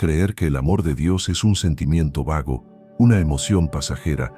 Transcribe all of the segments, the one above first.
Creer que el amor de Dios es un sentimiento vago, una emoción pasajera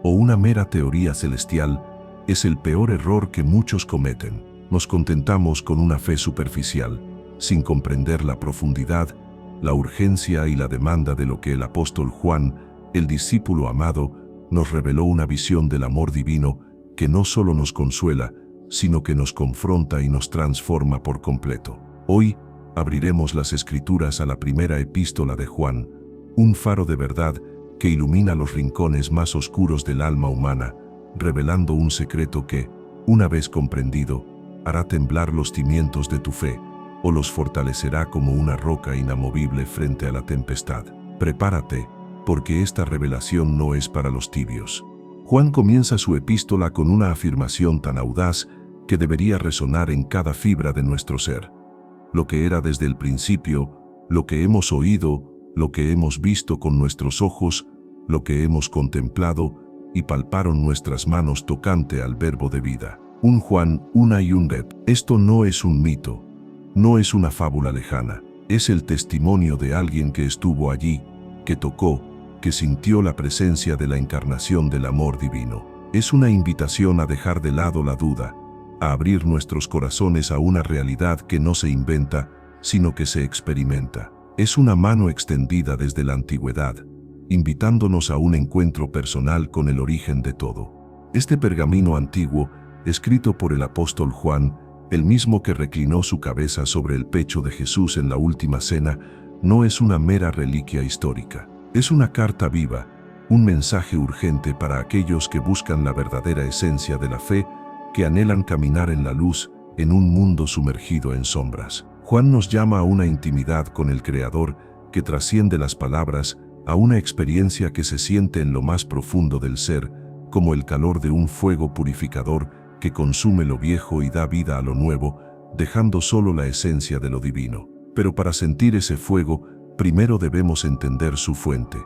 o una mera teoría celestial es el peor error que muchos cometen. Nos contentamos con una fe superficial, sin comprender la profundidad, la urgencia y la demanda de lo que el apóstol Juan, el discípulo amado, nos reveló una visión del amor divino que no solo nos consuela, sino que nos confronta y nos transforma por completo. Hoy abriremos las Escrituras a la primera epístola de Juan, un faro de verdad que ilumina los rincones más oscuros del alma humana, revelando un secreto que, una vez comprendido, hará temblar los cimientos de tu fe o los fortalecerá como una roca inamovible frente a la tempestad. Prepárate, porque esta revelación no es para los tibios. Juan comienza su epístola con una afirmación tan audaz que debería resonar en cada fibra de nuestro ser. Lo que era desde el principio, lo que hemos oído, lo que hemos visto con nuestros ojos, lo que hemos contemplado y palparon nuestras manos tocante al verbo de vida. Un Juan, una y un rep. Esto no es un mito, no es una fábula lejana, es el testimonio de alguien que estuvo allí, que tocó, que sintió la presencia de la encarnación del amor divino. Es una invitación a dejar de lado la duda, a abrir nuestros corazones a una realidad que no se inventa, sino que se experimenta. Es una mano extendida desde la antigüedad, invitándonos a un encuentro personal con el origen de todo. Este pergamino antiguo, escrito por el apóstol Juan, el mismo que reclinó su cabeza sobre el pecho de Jesús en la última cena, no es una mera reliquia histórica. Es una carta viva, un mensaje urgente para aquellos que buscan la verdadera esencia de la fe, que anhelan caminar en la luz en un mundo sumergido en sombras. Juan nos llama a una intimidad con el Creador que trasciende las palabras, a una experiencia que se siente en lo más profundo del ser, como el calor de un fuego purificador que consume lo viejo y da vida a lo nuevo, dejando solo la esencia de lo divino. Pero para sentir ese fuego, primero debemos entender su fuente.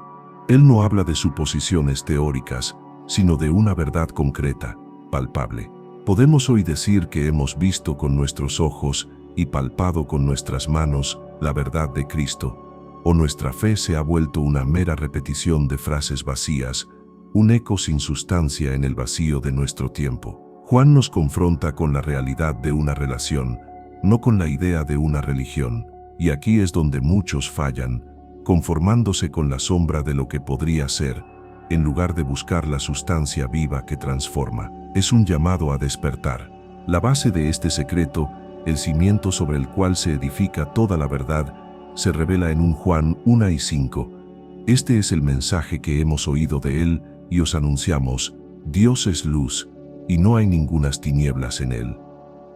Él no habla de suposiciones teóricas, sino de una verdad concreta, palpable. Podemos hoy decir que hemos visto con nuestros ojos y palpado con nuestras manos la verdad de Cristo, o nuestra fe se ha vuelto una mera repetición de frases vacías, un eco sin sustancia en el vacío de nuestro tiempo. Juan nos confronta con la realidad de una relación, no con la idea de una religión, y aquí es donde muchos fallan, conformándose con la sombra de lo que podría ser, en lugar de buscar la sustancia viva que transforma. Es un llamado a despertar. La base de este secreto, el cimiento sobre el cual se edifica toda la verdad, se revela en un Juan 1 y 5. Este es el mensaje que hemos oído de él y os anunciamos: Dios es luz, y no hay ningunas tinieblas en él.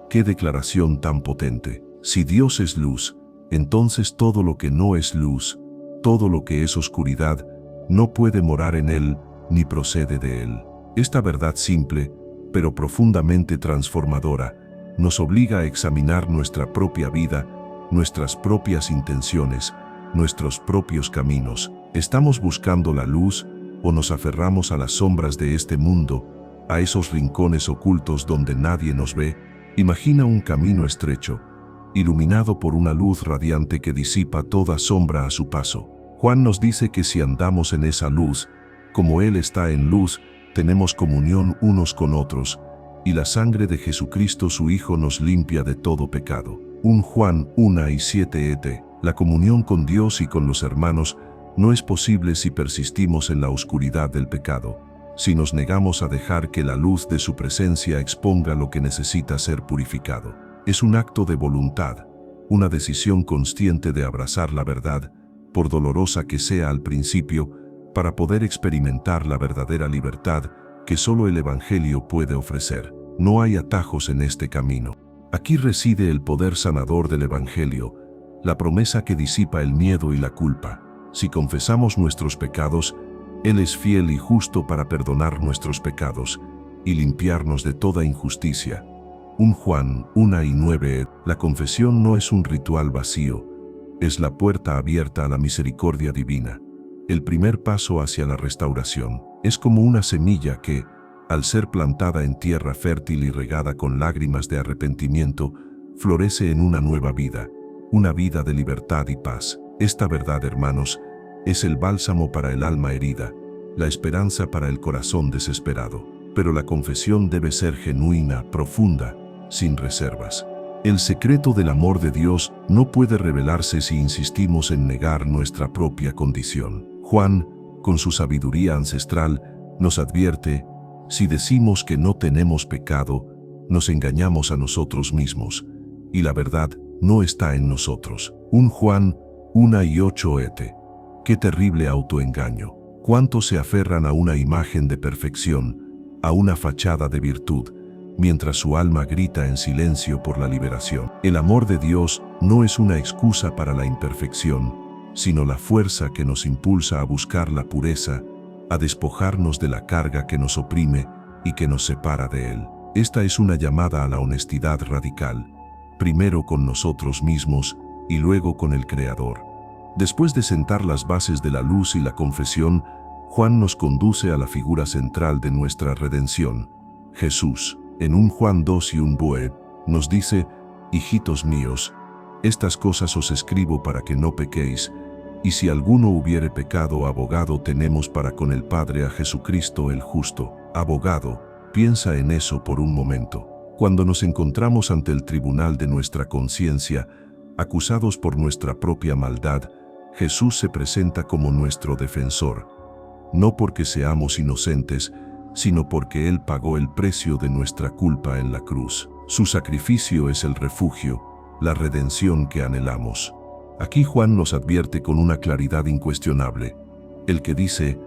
¡Qué declaración tan potente! Si Dios es luz, entonces todo lo que no es luz, todo lo que es oscuridad, no puede morar en él, ni procede de él. Esta verdad simple, pero profundamente transformadora, nos obliga a examinar nuestra propia vida, nuestras propias intenciones, nuestros propios caminos. ¿Estamos buscando la luz o nos aferramos a las sombras de este mundo, a esos rincones ocultos donde nadie nos ve? Imagina un camino estrecho, iluminado por una luz radiante que disipa toda sombra a su paso. Juan nos dice que si andamos en esa luz, como Él está en luz, tenemos comunión unos con otros, y la sangre de Jesucristo su Hijo nos limpia de todo pecado. Un Juan 1 y 7 et. La comunión con Dios y con los hermanos no es posible si persistimos en la oscuridad del pecado, si nos negamos a dejar que la luz de su presencia exponga lo que necesita ser purificado. Es un acto de voluntad, una decisión consciente de abrazar la verdad, por dolorosa que sea al principio, para poder experimentar la verdadera libertad que solo el Evangelio puede ofrecer. No hay atajos en este camino. Aquí reside el poder sanador del Evangelio, la promesa que disipa el miedo y la culpa. Si confesamos nuestros pecados, Él es fiel y justo para perdonar nuestros pecados y limpiarnos de toda injusticia. Un Juan 1 y 9. La confesión no es un ritual vacío, es la puerta abierta a la misericordia divina. El primer paso hacia la restauración. Es como una semilla que, al ser plantada en tierra fértil y regada con lágrimas de arrepentimiento, florece en una nueva vida, una vida de libertad y paz. Esta verdad, hermanos, es el bálsamo para el alma herida, la esperanza para el corazón desesperado. Pero la confesión debe ser genuina, profunda, sin reservas. El secreto del amor de Dios no puede revelarse si insistimos en negar nuestra propia condición. Juan, con su sabiduría ancestral, nos advierte: si decimos que no tenemos pecado, nos engañamos a nosotros mismos, y la verdad no está en nosotros. 1 Juan 1:8 et. Qué terrible autoengaño. Cuántos se aferran a una imagen de perfección, a una fachada de virtud, mientras su alma grita en silencio por la liberación. El amor de Dios no es una excusa para la imperfección, sino la fuerza que nos impulsa a buscar la pureza, a despojarnos de la carga que nos oprime y que nos separa de Él. Esta es una llamada a la honestidad radical, primero con nosotros mismos y luego con el Creador. Después de sentar las bases de la luz y la confesión, Juan nos conduce a la figura central de nuestra redención, Jesús. En 1 Juan 2 y 1 Boe, nos dice: hijitos míos, estas cosas os escribo para que no pequéis, y si alguno hubiere pecado, abogado tenemos para con el Padre, a Jesucristo el justo. Abogado, piensa en eso por un momento. Cuando nos encontramos ante el tribunal de nuestra conciencia, acusados por nuestra propia maldad, Jesús se presenta como nuestro defensor, no porque seamos inocentes, sino porque Él pagó el precio de nuestra culpa en la cruz. Su sacrificio es el refugio, la redención que anhelamos. Aquí Juan nos advierte con una claridad incuestionable: el que dice,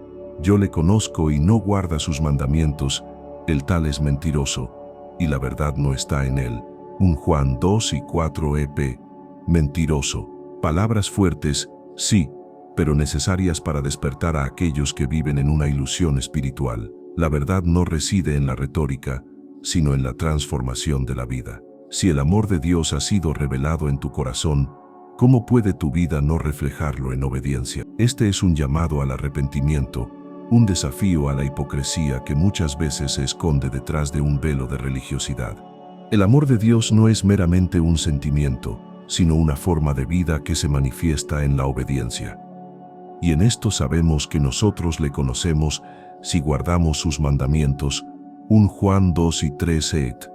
yo le conozco y no guarda sus mandamientos, el tal es mentiroso, y la verdad no está en él. 1 Juan 2 y 4 ep. Mentiroso. Palabras fuertes, sí, pero necesarias para despertar a aquellos que viven en una ilusión espiritual. La verdad no reside en la retórica, sino en la transformación de la vida. Si el amor de Dios ha sido revelado en tu corazón, ¿cómo puede tu vida no reflejarlo en obediencia? Este es un llamado al arrepentimiento, un desafío a la hipocresía que muchas veces se esconde detrás de un velo de religiosidad. El amor de Dios no es meramente un sentimiento, sino una forma de vida que se manifiesta en la obediencia. Y en esto sabemos que nosotros le conocemos si guardamos sus mandamientos. 1 Juan 2 y 3 et.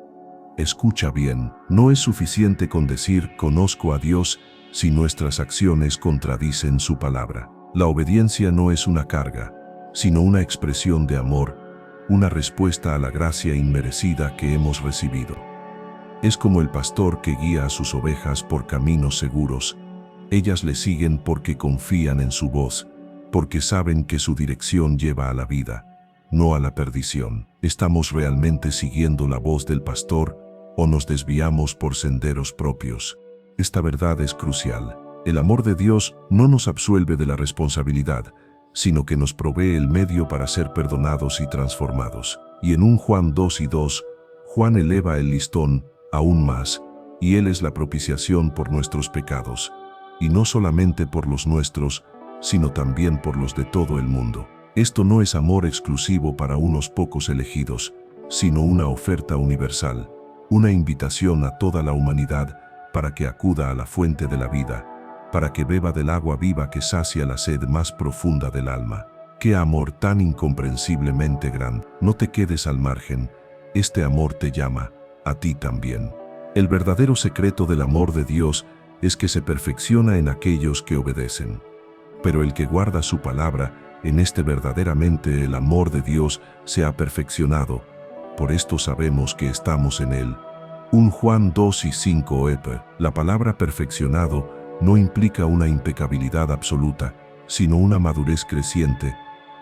Escucha bien, no es suficiente con decir conozco a Dios si nuestras acciones contradicen su palabra. La obediencia no es una carga, sino una expresión de amor, una respuesta a la gracia inmerecida que hemos recibido. Es como el pastor que guía a sus ovejas por caminos seguros. Ellas le siguen porque confían en su voz, porque saben que su dirección lleva a la vida, no a la perdición. ¿Estamos realmente siguiendo la voz del pastor o nos desviamos por senderos propios? Esta verdad es crucial. El amor de Dios no nos absuelve de la responsabilidad, sino que nos provee el medio para ser perdonados y transformados. Y en 1 Juan 2 y 2, Juan eleva el listón aún más, y Él es la propiciación por nuestros pecados, y no solamente por los nuestros, sino también por los de todo el mundo. Esto no es amor exclusivo para unos pocos elegidos, sino una oferta universal, una invitación a toda la humanidad para que acuda a la fuente de la vida, para que beba del agua viva que sacia la sed más profunda del alma. ¡Qué amor tan incomprensiblemente grande! No te quedes al margen, este amor te llama, a ti también. El verdadero secreto del amor de Dios es que se perfecciona en aquellos que obedecen. Pero el que guarda su palabra, en este verdaderamente el amor de Dios se ha perfeccionado. Por esto sabemos que estamos en él. 1 Juan 2 y 5 ep. La palabra perfeccionado no implica una impecabilidad absoluta, sino una madurez creciente,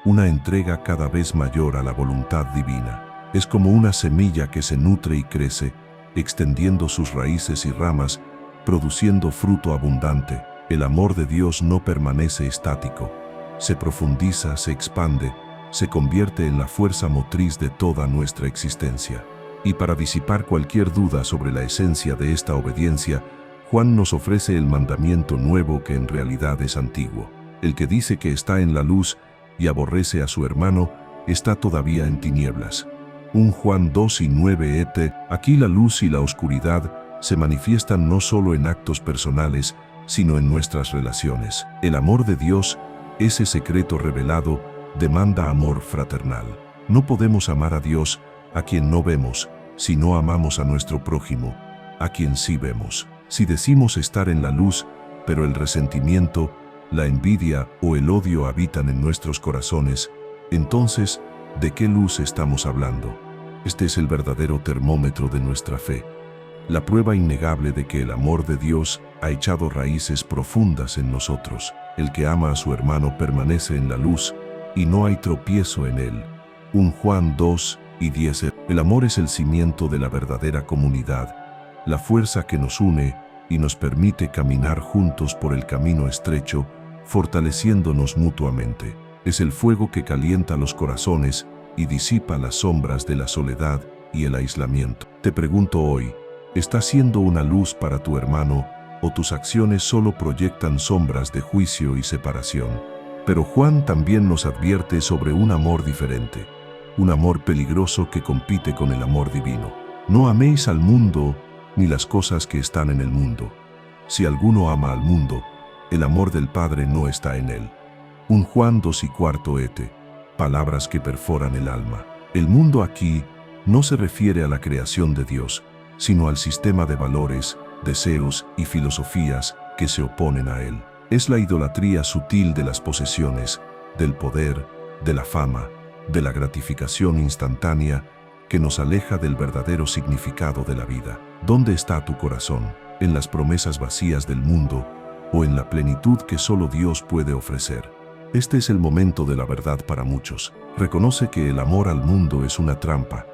una entrega cada vez mayor a la voluntad divina. Es como una semilla que se nutre y crece, extendiendo sus raíces y ramas, produciendo fruto abundante. El amor de Dios no permanece estático, se profundiza, se expande, se convierte en la fuerza motriz de toda nuestra existencia. Y para disipar cualquier duda sobre la esencia de esta obediencia, Juan nos ofrece el mandamiento nuevo que en realidad es antiguo. El que dice que está en la luz y aborrece a su hermano, está todavía en tinieblas. 1 Juan 2 y 9 et. Aquí la luz y la oscuridad se manifiestan no solo en actos personales, sino en nuestras relaciones. El amor de Dios, ese secreto revelado, demanda amor fraternal. No podemos amar a Dios, a quien no vemos, si no amamos a nuestro prójimo, a quien sí vemos. Si decimos estar en la luz, pero el resentimiento, la envidia o el odio habitan en nuestros corazones, entonces, ¿de qué luz estamos hablando? Este es el verdadero termómetro de nuestra fe. La prueba innegable de que el amor de Dios ha echado raíces profundas en nosotros. El que ama a su hermano permanece en la luz, y no hay tropiezo en él. 1 Juan 2:10. El amor es el cimiento de la verdadera comunidad, la fuerza que nos une y nos permite caminar juntos por el camino estrecho, fortaleciéndonos mutuamente. Es el fuego que calienta los corazones y disipa las sombras de la soledad y el aislamiento. Te pregunto hoy, ¿estás siendo una luz para tu hermano o tus acciones solo proyectan sombras de juicio y separación? Pero Juan también nos advierte sobre un amor diferente, un amor peligroso que compite con el amor divino. No améis al mundo ni las cosas que están en el mundo. Si alguno ama al mundo, el amor del Padre no está en él. 1 Juan 2:4 palabras que perforan el alma. El mundo aquí no se refiere a la creación de Dios, sino al sistema de valores, deseos y filosofías que se oponen a él. Es la idolatría sutil de las posesiones, del poder, de la fama, de la gratificación instantánea, que nos aleja del verdadero significado de la vida. ¿Dónde está tu corazón? ¿En las promesas vacías del mundo o en la plenitud que solo Dios puede ofrecer? Este es el momento de la verdad para muchos. Reconoce que el amor al mundo es una trampa,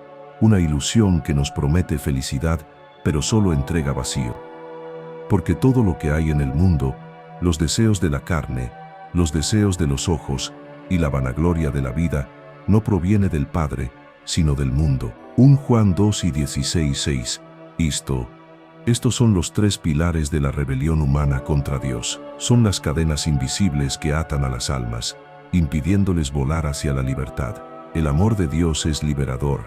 una ilusión que nos promete felicidad, pero solo entrega vacío. Porque todo lo que hay en el mundo, los deseos de la carne, los deseos de los ojos y la vanagloria de la vida, no proviene del Padre, sino del mundo. 1 Juan 2:16. Estos son los tres pilares de la rebelión humana contra Dios. Son las cadenas invisibles que atan a las almas, impidiéndoles volar hacia la libertad. El amor de Dios es liberador.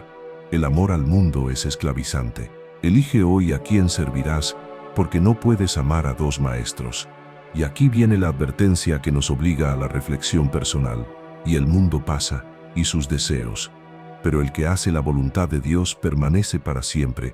El amor al mundo es esclavizante. Elige hoy a quién servirás, porque no puedes amar a dos maestros. Y aquí viene la advertencia que nos obliga a la reflexión personal. Y el mundo pasa, y sus deseos. Pero el que hace la voluntad de Dios permanece para siempre.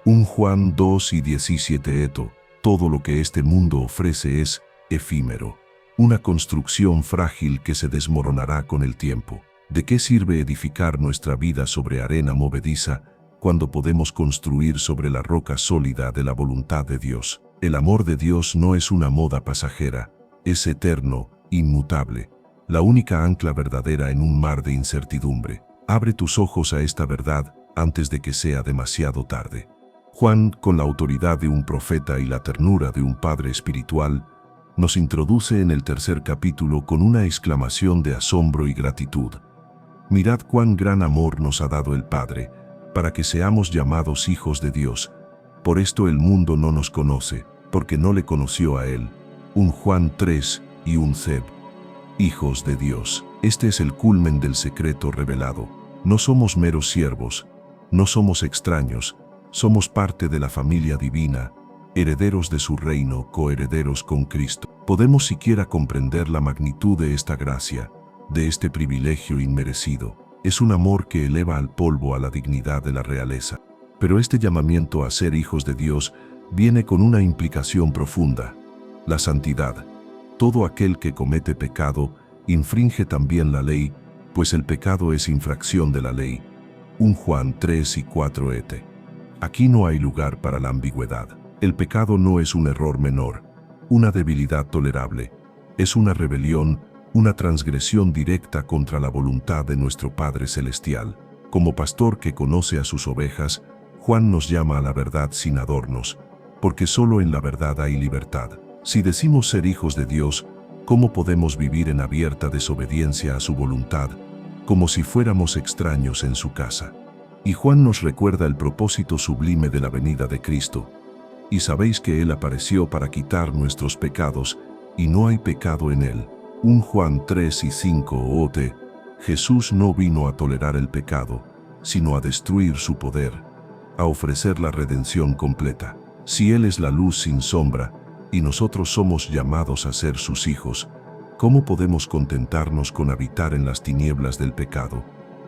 1 Juan 2:17. Todo lo que este mundo ofrece es efímero, una construcción frágil que se desmoronará con el tiempo. ¿De qué sirve edificar nuestra vida sobre arena movediza cuando podemos construir sobre la roca sólida de la voluntad de Dios? El amor de Dios no es una moda pasajera, es eterno, inmutable, la única ancla verdadera en un mar de incertidumbre. Abre tus ojos a esta verdad antes de que sea demasiado tarde. Juan, con la autoridad de un profeta y la ternura de un padre espiritual, nos introduce en el tercer capítulo con una exclamación de asombro y gratitud. Mirad cuán gran amor nos ha dado el Padre, para que seamos llamados hijos de Dios. Por esto el mundo no nos conoce, porque no le conoció a Él. 1 Juan 3:1. Hijos de Dios. Este es el culmen del secreto revelado. No somos meros siervos, no somos extraños, somos parte de la familia divina, herederos de su reino, coherederos con Cristo. ¿Podemos siquiera comprender la magnitud de esta gracia, de este privilegio inmerecido? Es un amor que eleva al polvo a la dignidad de la realeza. Pero este llamamiento a ser hijos de Dios viene con una implicación profunda: la santidad. Todo aquel que comete pecado infringe también la ley, pues el pecado es infracción de la ley. 1 Juan 3:4. Aquí no hay lugar para la ambigüedad. El pecado no es un error menor, una debilidad tolerable. Es una rebelión, una transgresión directa contra la voluntad de nuestro Padre Celestial. Como pastor que conoce a sus ovejas, Juan nos llama a la verdad sin adornos, porque solo en la verdad hay libertad. Si decimos ser hijos de Dios, ¿cómo podemos vivir en abierta desobediencia a su voluntad, como si fuéramos extraños en su casa? Y Juan nos recuerda el propósito sublime de la venida de Cristo. Y sabéis que Él apareció para quitar nuestros pecados, y no hay pecado en Él. 1 Juan 3:5. Jesús no vino a tolerar el pecado, sino a destruir su poder, a ofrecer la redención completa. Si Él es la luz sin sombra, y nosotros somos llamados a ser sus hijos, ¿cómo podemos contentarnos con habitar en las tinieblas del pecado,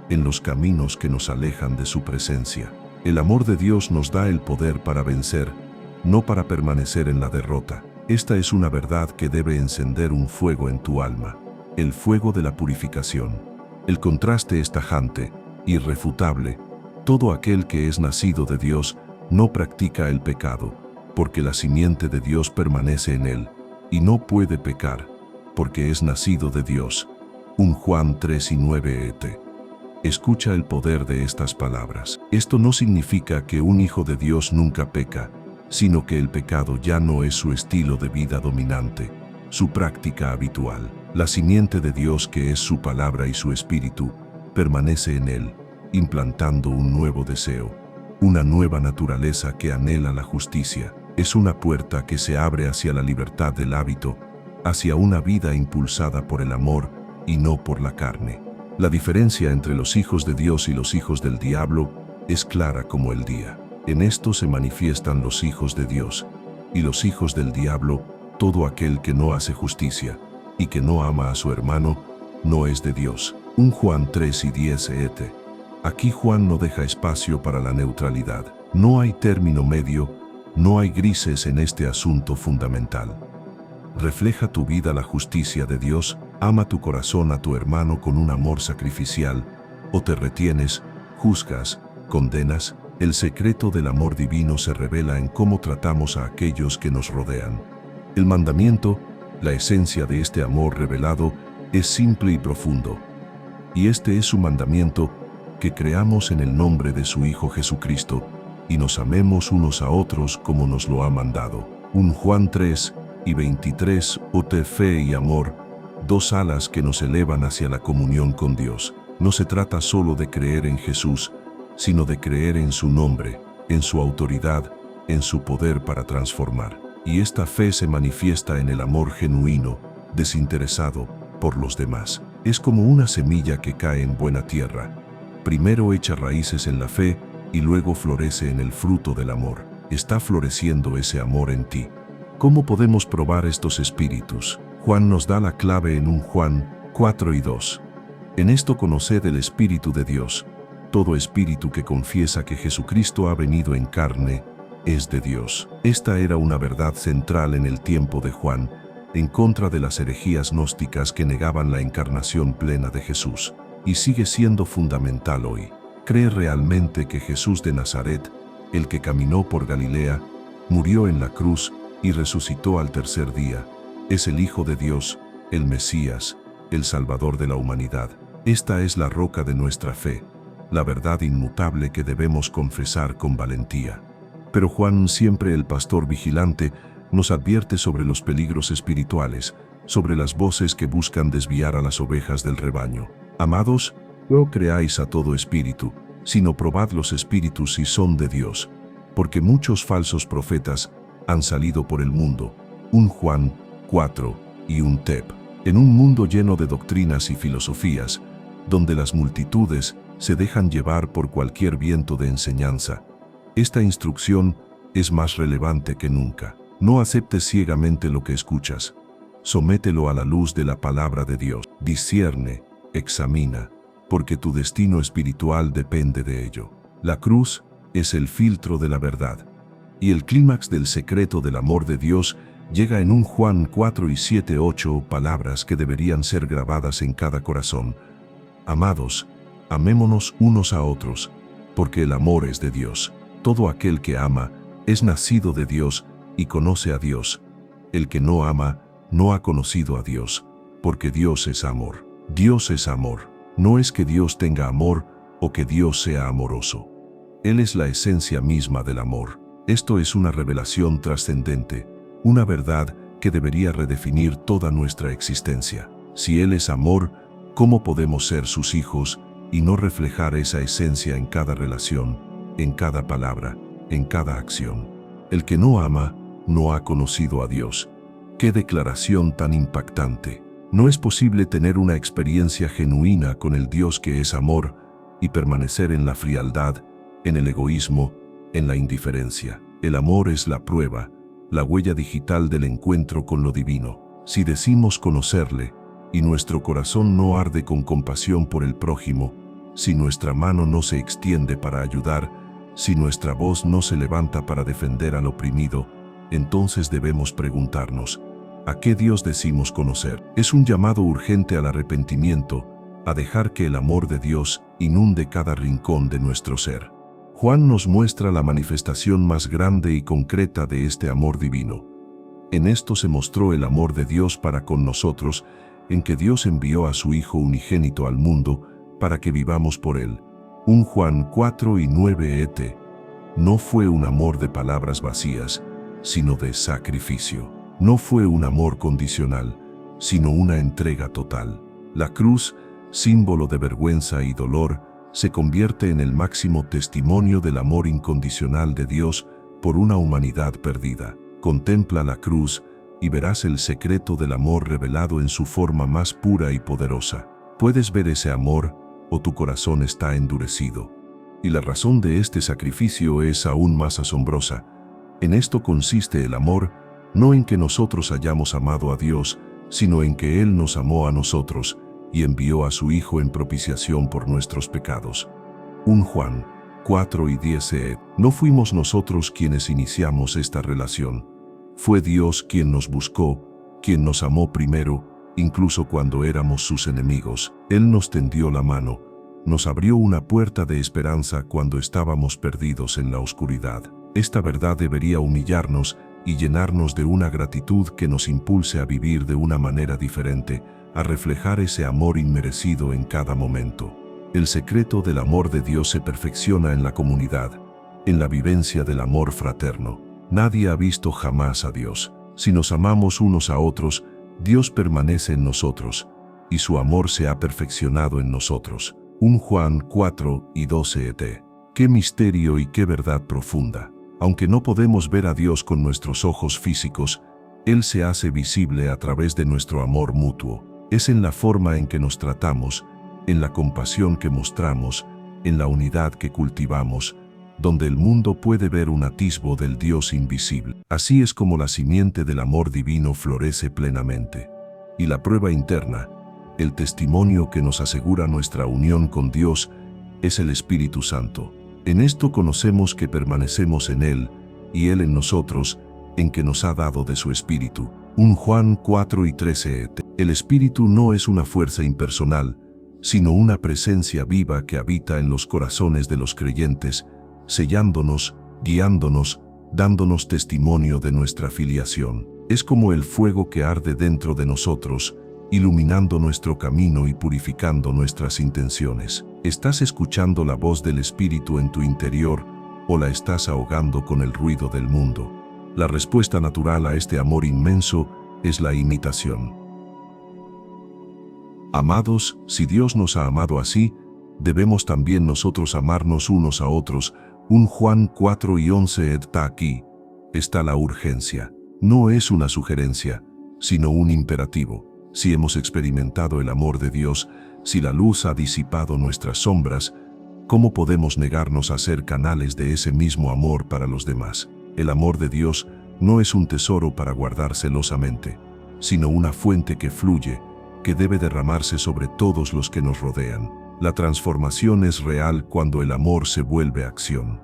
en los caminos que nos alejan de su presencia? El amor de Dios nos da el poder para vencer, no para permanecer en la derrota. Esta es una verdad que debe encender un fuego en tu alma, el fuego de la purificación. El contraste es tajante, irrefutable. Todo aquel que es nacido de Dios no practica el pecado, porque la simiente de Dios permanece en él, y no puede pecar, porque es nacido de Dios. 1 Juan 3:9 et. Escucha el poder de estas palabras. Esto no significa que un hijo de Dios nunca peca, sino que el pecado ya no es su estilo de vida dominante, su práctica habitual. La simiente de Dios, que es su palabra y su espíritu, permanece en él, implantando un nuevo deseo, una nueva naturaleza que anhela la justicia. Es una puerta que se abre hacia la libertad del hábito, hacia una vida impulsada por el amor y no por la carne. La diferencia entre los hijos de Dios y los hijos del diablo es clara como el día. En esto se manifiestan los hijos de Dios, y los hijos del diablo, todo aquel que no hace justicia y que no ama a su hermano, no es de Dios. 1 Juan 3:10 et. Aquí Juan no deja espacio para la neutralidad. No hay término medio, no hay grises en este asunto fundamental. Refleja tu vida la justicia de Dios, ama tu corazón a tu hermano con un amor sacrificial, o te retienes, juzgas, condenas. El secreto del amor divino se revela en cómo tratamos a aquellos que nos rodean. El mandamiento, la esencia de este amor revelado, es simple y profundo. Y este es su mandamiento, que creamos en el nombre de su Hijo Jesucristo, y nos amemos unos a otros como nos lo ha mandado. 1 Juan 3:23. Ote fe y amor, dos alas que nos elevan hacia la comunión con Dios. No se trata solo de creer en Jesús, sino de creer en su nombre, en su autoridad, en su poder para transformar. Y esta fe se manifiesta en el amor genuino, desinteresado, por los demás. Es como una semilla que cae en buena tierra. Primero echa raíces en la fe y luego florece en el fruto del amor. Está floreciendo ese amor en ti. ¿Cómo podemos probar estos espíritus? Juan nos da la clave en 1 Juan 4:2. En esto conoced el Espíritu de Dios. Todo espíritu que confiesa que Jesucristo ha venido en carne es de Dios. Esta era una verdad central en el tiempo de Juan, en contra de las herejías gnósticas que negaban la encarnación plena de Jesús, y sigue siendo fundamental hoy. ¿Cree realmente que Jesús de Nazaret, el que caminó por Galilea, murió en la cruz y resucitó al tercer día, es el Hijo de Dios, el Mesías, el Salvador de la humanidad? Esta es la roca de nuestra fe, la verdad inmutable que debemos confesar con valentía. Pero Juan, siempre el pastor vigilante, nos advierte sobre los peligros espirituales, sobre las voces que buscan desviar a las ovejas del rebaño. Amados, no creáis a todo espíritu, sino probad los espíritus si son de Dios, porque muchos falsos profetas han salido por el mundo. 1 Juan 4 y 1 Tep. En un mundo lleno de doctrinas y filosofías, donde las multitudes se dejan llevar por cualquier viento de enseñanza, esta instrucción es más relevante que nunca. No aceptes ciegamente lo que escuchas. Somételo a la luz de la palabra de Dios. Discierne, examina, porque tu destino espiritual depende de ello. La cruz es el filtro de la verdad. Y el clímax del secreto del amor de Dios llega en 1 Juan 4:7-8, palabras que deberían ser grabadas en cada corazón. Amados, amémonos unos a otros, porque el amor es de Dios. Todo aquel que ama es nacido de Dios y conoce a Dios. El que no ama no ha conocido a Dios, porque Dios es amor. Dios es amor. No es que Dios tenga amor o que Dios sea amoroso. Él es la esencia misma del amor. Esto es una revelación trascendente, una verdad que debería redefinir toda nuestra existencia. Si Él es amor, ¿cómo podemos ser sus hijos y no reflejar esa esencia en cada relación, en cada palabra, en cada acción? El que no ama, no ha conocido a Dios. ¡Qué declaración tan impactante! No es posible tener una experiencia genuina con el Dios que es amor y permanecer en la frialdad, en el egoísmo, en la indiferencia. El amor es la prueba, la huella digital del encuentro con lo divino. Si decimos conocerle, y nuestro corazón no arde con compasión por el prójimo, si nuestra mano no se extiende para ayudar, si nuestra voz no se levanta para defender al oprimido, entonces debemos preguntarnos, ¿a qué Dios decimos conocer? Es un llamado urgente al arrepentimiento, a dejar que el amor de Dios inunde cada rincón de nuestro ser. Juan nos muestra la manifestación más grande y concreta de este amor divino. En esto se mostró el amor de Dios para con nosotros, en que Dios envió a su Hijo unigénito al mundo para que vivamos por él. 1 Juan 4:9 et. No fue un amor de palabras vacías, sino de sacrificio. No fue un amor condicional, sino una entrega total. La cruz, símbolo de vergüenza y dolor, se convierte en el máximo testimonio del amor incondicional de Dios por una humanidad perdida. Contempla la cruz y verás el secreto del amor revelado en su forma más pura y poderosa. Puedes ver ese amor o tu corazón está endurecido. Y la razón de este sacrificio es aún más asombrosa. En esto consiste el amor, no en que nosotros hayamos amado a Dios, sino en que Él nos amó a nosotros y envió a su Hijo en propiciación por nuestros pecados. 1 Juan 4:10. No fuimos nosotros quienes iniciamos esta relación. Fue Dios quien nos buscó, quien nos amó primero, incluso cuando éramos sus enemigos. Él nos tendió la mano, nos abrió una puerta de esperanza cuando estábamos perdidos en la oscuridad. Esta verdad debería humillarnos y llenarnos de una gratitud que nos impulse a vivir de una manera diferente, a reflejar ese amor inmerecido en cada momento. El secreto del amor de Dios se perfecciona en la comunidad, en la vivencia del amor fraterno. Nadie ha visto jamás a Dios. Si nos amamos unos a otros, Dios permanece en nosotros, y su amor se ha perfeccionado en nosotros. 1 Juan 4:12 et. Qué misterio y qué verdad profunda. Aunque no podemos ver a Dios con nuestros ojos físicos, Él se hace visible a través de nuestro amor mutuo. Es en la forma en que nos tratamos, en la compasión que mostramos, en la unidad que cultivamos, donde el mundo puede ver un atisbo del Dios invisible. Así es como la simiente del amor divino florece plenamente. Y la prueba interna, el testimonio que nos asegura nuestra unión con Dios, es el Espíritu Santo. En esto conocemos que permanecemos en Él, y Él en nosotros, en que nos ha dado de su Espíritu. 1 Juan 4:13 et. El Espíritu no es una fuerza impersonal, sino una presencia viva que habita en los corazones de los creyentes, sellándonos, guiándonos, dándonos testimonio de nuestra filiación. Es como el fuego que arde dentro de nosotros, iluminando nuestro camino y purificando nuestras intenciones. ¿Estás escuchando la voz del Espíritu en tu interior o la estás ahogando con el ruido del mundo? La respuesta natural a este amor inmenso es la imitación. Amados, si Dios nos ha amado así, debemos también nosotros amarnos unos a otros. 1 Juan 4:11 et. Aquí está la urgencia. No es una sugerencia, sino un imperativo. Si hemos experimentado el amor de Dios, si la luz ha disipado nuestras sombras, ¿cómo podemos negarnos a ser canales de ese mismo amor para los demás? El amor de Dios no es un tesoro para guardar celosamente, sino una fuente que fluye, que debe derramarse sobre todos los que nos rodean. La transformación es real cuando el amor se vuelve acción.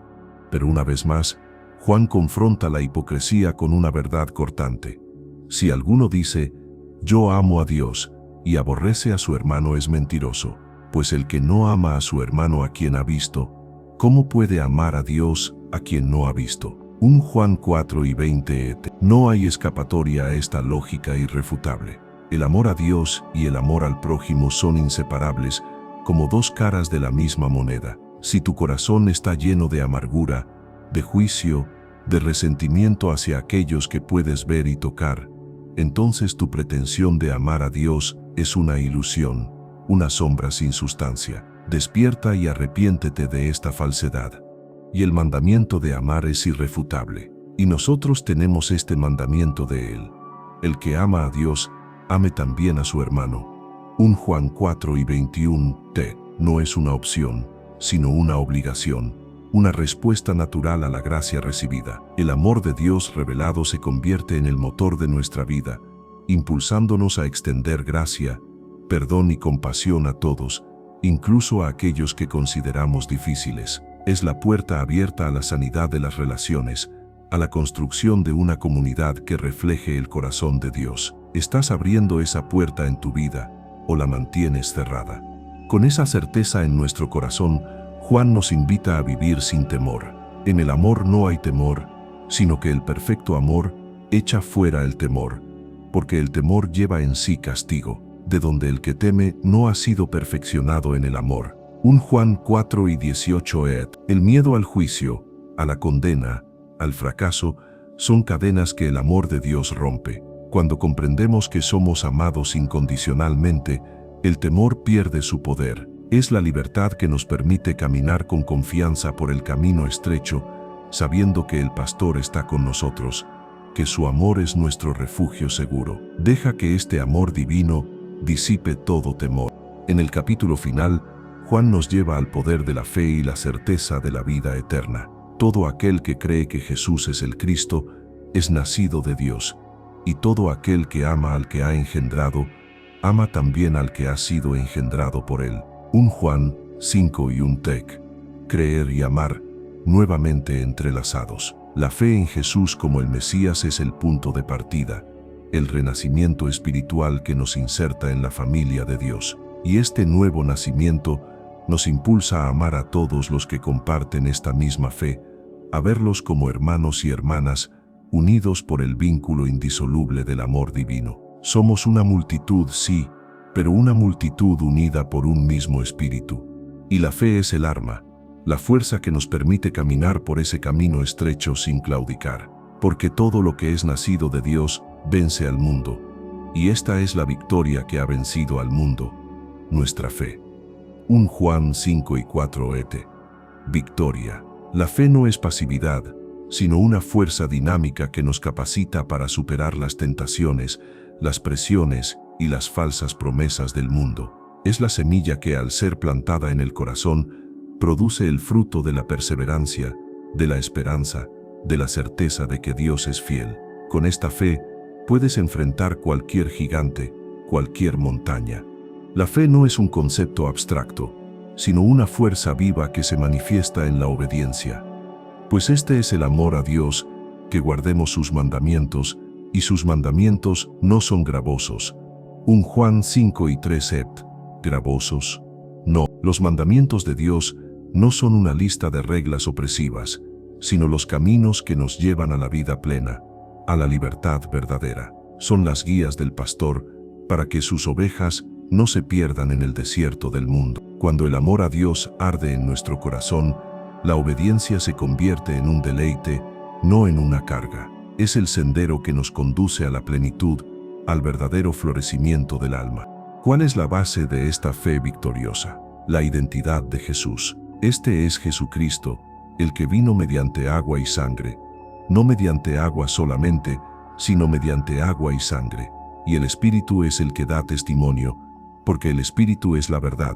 Pero una vez más, Juan confronta la hipocresía con una verdad cortante. Si alguno dice, yo amo a Dios, y aborrece a su hermano es mentiroso, pues el que no ama a su hermano a quien ha visto, ¿cómo puede amar a Dios a quien no ha visto? 1 Juan 4:20 et. No hay escapatoria a esta lógica irrefutable. El amor a Dios y el amor al prójimo son inseparables, como dos caras de la misma moneda. Si tu corazón está lleno de amargura, de juicio, de resentimiento hacia aquellos que puedes ver y tocar, entonces tu pretensión de amar a Dios es una ilusión, una sombra sin sustancia. Despierta y arrepiéntete de esta falsedad. Y el mandamiento de amar es irrefutable. Y nosotros tenemos este mandamiento de Él. El que ama a Dios, ame también a su hermano. 1 Juan 4:21 t. No es una opción, sino una obligación. una respuesta natural a la gracia recibida. El amor de Dios revelado se convierte en el motor de nuestra vida, impulsándonos a extender gracia, perdón y compasión a todos, incluso a aquellos que consideramos difíciles. Es la puerta abierta a la sanidad de las relaciones, a la construcción de una comunidad que refleje el corazón de Dios. ¿Estás abriendo esa puerta en tu vida o la mantienes cerrada? Con esa certeza en nuestro corazón, Juan nos invita a vivir sin temor. En el amor no hay temor, sino que el perfecto amor echa fuera el temor, porque el temor lleva en sí castigo, de donde el que teme no ha sido perfeccionado en el amor. 1 Juan 4:18 El miedo al juicio, a la condena, al fracaso, son cadenas que el amor de Dios rompe. Cuando comprendemos que somos amados incondicionalmente, el temor pierde su poder. Es la libertad que nos permite caminar con confianza por el camino estrecho, sabiendo que el pastor está con nosotros, que su amor es nuestro refugio seguro. Deja que este amor divino disipe todo temor. En el capítulo final, Juan nos lleva al poder de la fe y la certeza de la vida eterna. Todo aquel que cree que Jesús es el Cristo es nacido de Dios, y todo aquel que ama al que ha engendrado, ama también al que ha sido engendrado por él. 1 Juan 5:1 Creer y amar, nuevamente entrelazados. La fe en Jesús como el Mesías es el punto de partida, el renacimiento espiritual que nos inserta en la familia de Dios. Y este nuevo nacimiento nos impulsa a amar a todos los que comparten esta misma fe, a verlos como hermanos y hermanas, unidos por el vínculo indisoluble del amor divino. Somos una multitud, sí, pero una multitud unida por un mismo espíritu. Y la fe es el arma, la fuerza que nos permite caminar por ese camino estrecho sin claudicar. Porque todo lo que es nacido de Dios vence al mundo. Y esta es la victoria que ha vencido al mundo, nuestra fe. 1 Juan 5:4 Victoria. La fe no es pasividad, sino una fuerza dinámica que nos capacita para superar las tentaciones, las presiones y las falsas promesas del mundo. Es la semilla que, al ser plantada en el corazón, produce el fruto de la perseverancia, de la esperanza, de la certeza de que Dios es fiel. Con esta fe, puedes enfrentar cualquier gigante, cualquier montaña. La fe no es un concepto abstracto, sino una fuerza viva que se manifiesta en la obediencia. Pues este es el amor a Dios, que guardemos sus mandamientos, y sus mandamientos no son gravosos. 1 Juan 5:3 Gravosos. No, los mandamientos de Dios no son una lista de reglas opresivas, sino los caminos que nos llevan a la vida plena, a la libertad verdadera. Son las guías del pastor para que sus ovejas no se pierdan en el desierto del mundo. Cuando el amor a Dios arde en nuestro corazón, la obediencia se convierte en un deleite, no en una carga. Es el sendero que nos conduce a la plenitud, al verdadero florecimiento del alma. ¿Cuál es la base de esta fe victoriosa? La identidad de Jesús. Este es Jesucristo, el que vino mediante agua y sangre, no mediante agua solamente, sino mediante agua y sangre. Y el Espíritu es el que da testimonio, porque el Espíritu es la verdad.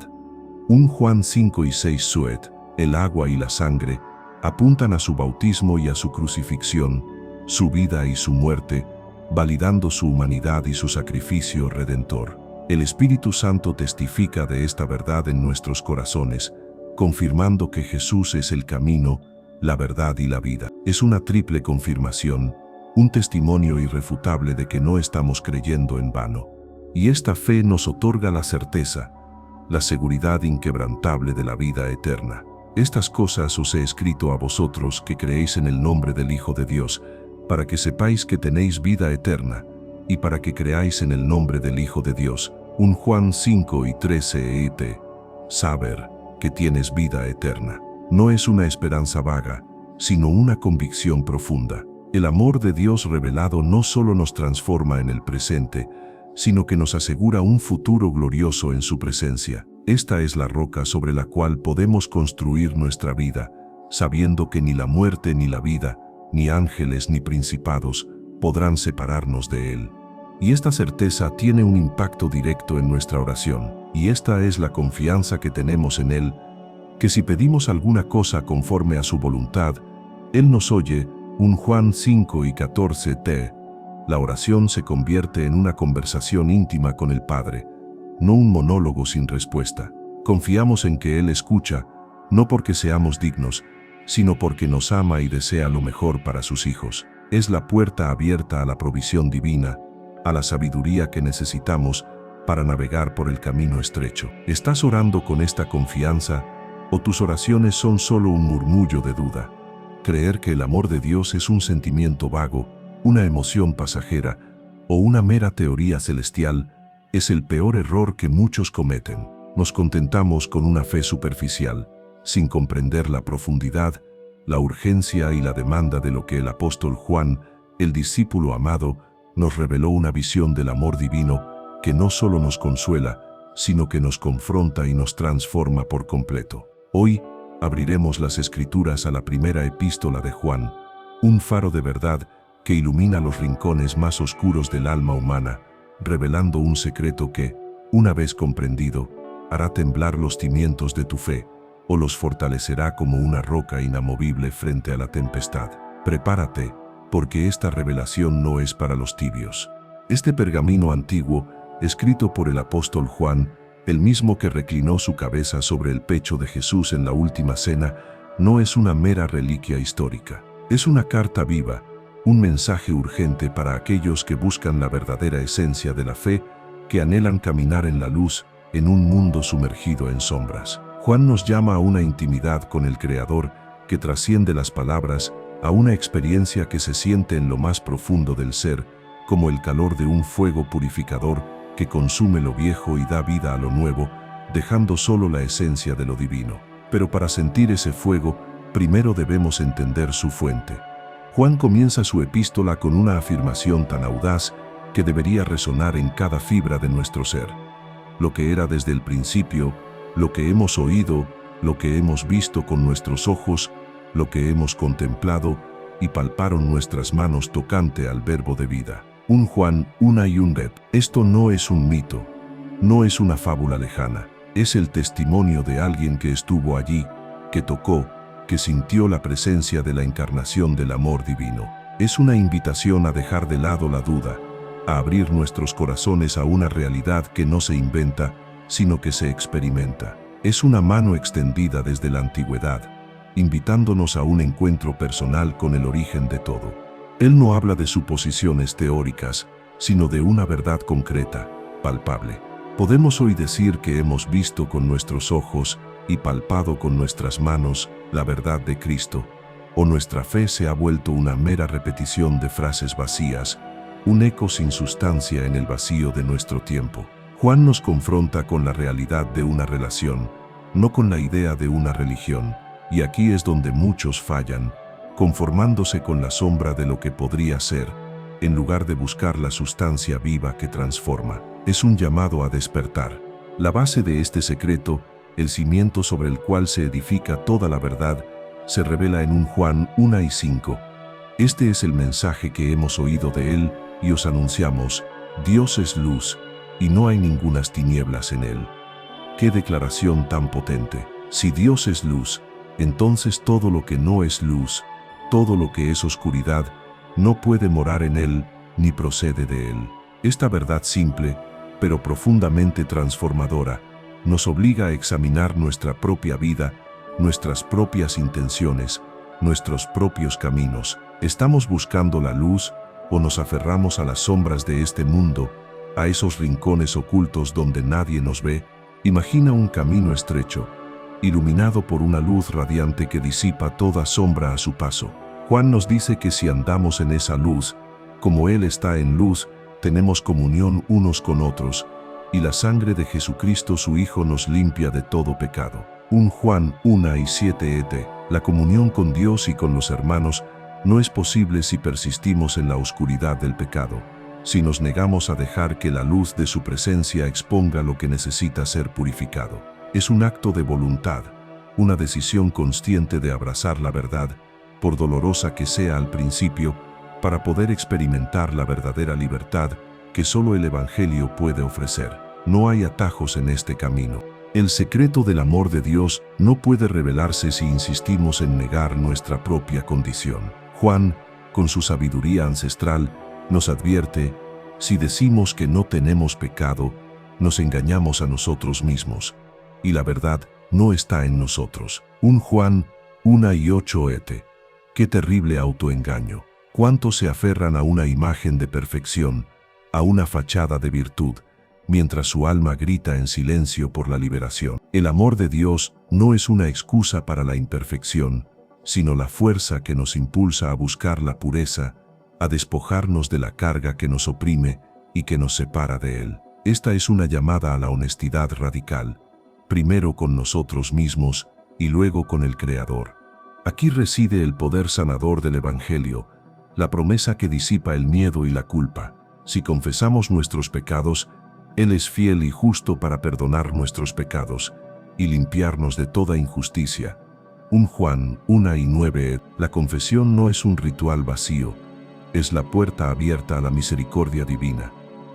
1 Juan 5:6 El agua y la sangre apuntan a su bautismo y a su crucifixión, su vida y su muerte, validando su humanidad y su sacrificio redentor. El Espíritu Santo testifica de esta verdad en nuestros corazones, confirmando que Jesús es el camino, la verdad y la vida. Es una triple confirmación, un testimonio irrefutable de que no estamos creyendo en vano. Y esta fe nos otorga la certeza, la seguridad inquebrantable de la vida eterna. Estas cosas os he escrito a vosotros que creéis en el nombre del Hijo de Dios, para que sepáis que tenéis vida eterna, y para que creáis en el nombre del Hijo de Dios. 1 Juan 5:13 Saber que tienes vida eterna no es una esperanza vaga, sino una convicción profunda. El amor de Dios revelado no solo nos transforma en el presente, sino que nos asegura un futuro glorioso en su presencia. Esta es la roca sobre la cual podemos construir nuestra vida, sabiendo que ni la muerte ni la vida, ni ángeles ni principados, podrán separarnos de Él. Y esta certeza tiene un impacto directo en nuestra oración, y esta es la confianza que tenemos en Él, que si pedimos alguna cosa conforme a su voluntad, Él nos oye. 1 Juan 5:14. La oración se convierte en una conversación íntima con el Padre, no un monólogo sin respuesta. Confiamos en que Él escucha, no porque seamos dignos, sino porque nos ama y desea lo mejor para sus hijos. Es la puerta abierta a la provisión divina, a la sabiduría que necesitamos para navegar por el camino estrecho. ¿Estás orando con esta confianza o tus oraciones son solo un murmullo de duda? Creer que el amor de Dios es un sentimiento vago, una emoción pasajera o una mera teoría celestial es el peor error que muchos cometen. Nos contentamos con una fe superficial, sin comprender la profundidad, la urgencia y la demanda de lo que el apóstol Juan, el discípulo amado, nos reveló una visión del amor divino que no solo nos consuela, sino que nos confronta y nos transforma por completo. Hoy abriremos las Escrituras a la primera epístola de Juan, un faro de verdad que ilumina los rincones más oscuros del alma humana, revelando un secreto que, una vez comprendido, hará temblar los cimientos de tu fe, o los fortalecerá como una roca inamovible frente a la tempestad. Prepárate, porque esta revelación no es para los tibios. Este pergamino antiguo, escrito por el apóstol Juan, el mismo que reclinó su cabeza sobre el pecho de Jesús en la última cena, no es una mera reliquia histórica. Es una carta viva, un mensaje urgente para aquellos que buscan la verdadera esencia de la fe, que anhelan caminar en la luz, en un mundo sumergido en sombras. Juan nos llama a una intimidad con el Creador que trasciende las palabras, a una experiencia que se siente en lo más profundo del ser, como el calor de un fuego purificador que consume lo viejo y da vida a lo nuevo, dejando solo la esencia de lo divino. Pero para sentir ese fuego, primero debemos entender su fuente. Juan comienza su epístola con una afirmación tan audaz que debería resonar en cada fibra de nuestro ser. Lo que era desde el principio, lo que hemos oído, lo que hemos visto con nuestros ojos, lo que hemos contemplado y palparon nuestras manos tocante al verbo de vida. 1 Juan 1:1. Esto no es un mito, no es una fábula lejana, es el testimonio de alguien que estuvo allí, que tocó, que sintió la presencia de la encarnación del amor divino. Es una invitación a dejar de lado la duda, a abrir nuestros corazones a una realidad que no se inventa, sino que se experimenta. Es una mano extendida desde la antigüedad, invitándonos a un encuentro personal con el origen de todo. Él no habla de suposiciones teóricas, sino de una verdad concreta, palpable. Podemos hoy decir que hemos visto con nuestros ojos y palpado con nuestras manos la verdad de Cristo, o nuestra fe se ha vuelto una mera repetición de frases vacías, un eco sin sustancia en el vacío de nuestro tiempo. Juan nos confronta con la realidad de una relación, no con la idea de una religión, y aquí es donde muchos fallan, conformándose con la sombra de lo que podría ser, en lugar de buscar la sustancia viva que transforma. Es un llamado a despertar. La base de este secreto, el cimiento sobre el cual se edifica toda la verdad, se revela en 1 Juan 1:5. Este es el mensaje que hemos oído de Él y os anunciamos: Dios es luz, y no hay ningunas tinieblas en Él. ¡Qué declaración tan potente! Si Dios es luz, entonces todo lo que no es luz, todo lo que es oscuridad, no puede morar en Él, ni procede de Él. Esta verdad simple, pero profundamente transformadora, nos obliga a examinar nuestra propia vida, nuestras propias intenciones, nuestros propios caminos. ¿Estamos buscando la luz o nos aferramos a las sombras de este mundo, a esos rincones ocultos donde nadie nos ve? Imagina un camino estrecho, iluminado por una luz radiante que disipa toda sombra a su paso. Juan nos dice que si andamos en esa luz, como Él está en luz, tenemos comunión unos con otros, y la sangre de Jesucristo su Hijo nos limpia de todo pecado. 1 Juan 1:7. La comunión con Dios y con los hermanos no es posible si persistimos en la oscuridad del pecado, si nos negamos a dejar que la luz de su presencia exponga lo que necesita ser purificado. Es un acto de voluntad, una decisión consciente de abrazar la verdad, por dolorosa que sea al principio, para poder experimentar la verdadera libertad que solo el Evangelio puede ofrecer. No hay atajos en este camino. El secreto del amor de Dios no puede revelarse si insistimos en negar nuestra propia condición. Juan, con su sabiduría ancestral, nos advierte: si decimos que no tenemos pecado, nos engañamos a nosotros mismos, y la verdad no está en nosotros. 1 Juan 1:8 et. Qué terrible autoengaño. Cuántos se aferran a una imagen de perfección, a una fachada de virtud, mientras su alma grita en silencio por la liberación. El amor de Dios no es una excusa para la imperfección, sino la fuerza que nos impulsa a buscar la pureza, a despojarnos de la carga que nos oprime y que nos separa de Él. Esta es una llamada a la honestidad radical, primero con nosotros mismos y luego con el Creador. Aquí reside el poder sanador del Evangelio, la promesa que disipa el miedo y la culpa. Si confesamos nuestros pecados, Él es fiel y justo para perdonar nuestros pecados y limpiarnos de toda injusticia. 1 Juan 1:9. La confesión no es un ritual vacío, es la puerta abierta a la misericordia divina.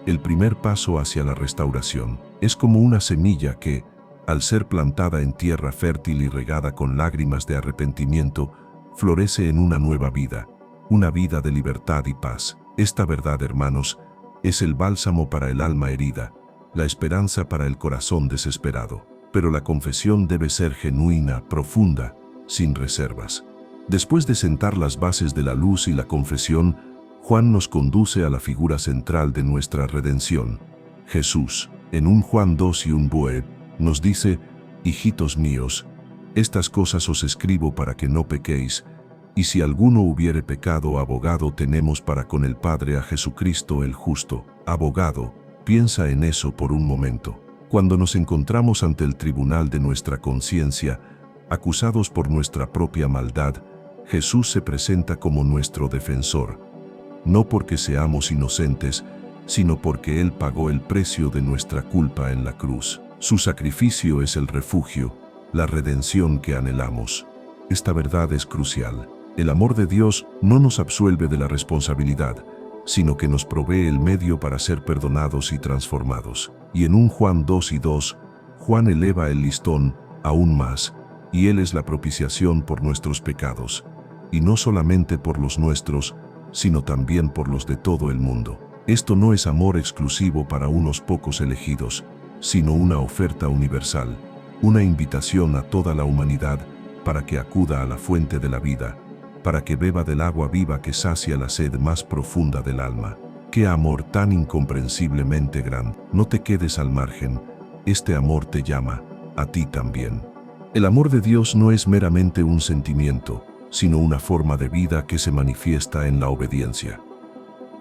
El primer paso hacia la restauración es como una semilla que, al ser plantada en tierra fértil y regada con lágrimas de arrepentimiento, florece en una nueva vida, una vida de libertad y paz. Esta verdad, hermanos, es el bálsamo para el alma herida, la esperanza para el corazón desesperado. Pero la confesión debe ser genuina, profunda, sin reservas. Después de sentar las bases de la luz y la confesión, Juan nos conduce a la figura central de nuestra redención, Jesús. En 1 Juan 2:1 nos dice: hijitos míos, estas cosas os escribo para que no pequéis, y si alguno hubiere pecado, abogado tenemos para con el Padre, a Jesucristo el justo. Abogado, piensa en eso por un momento. Cuando nos encontramos ante el tribunal de nuestra conciencia, acusados por nuestra propia maldad, Jesús se presenta como nuestro defensor, no porque seamos inocentes, sino porque Él pagó el precio de nuestra culpa en la cruz. Su sacrificio es el refugio, la redención que anhelamos. Esta verdad es crucial. El amor de Dios no nos absuelve de la responsabilidad, sino que nos provee el medio para ser perdonados y transformados. Y en 1 Juan 2:2, Juan eleva el listón aún más, y Él es la propiciación por nuestros pecados, y no solamente por los nuestros, sino también por los de todo el mundo. Esto no es amor exclusivo para unos pocos elegidos, sino una oferta universal, una invitación a toda la humanidad para que acuda a la fuente de la vida, para que beba del agua viva que sacia la sed más profunda del alma. ¡Qué amor tan incomprensiblemente grande! No te quedes al margen, este amor te llama, a ti también. El amor de Dios no es meramente un sentimiento, sino una forma de vida que se manifiesta en la obediencia.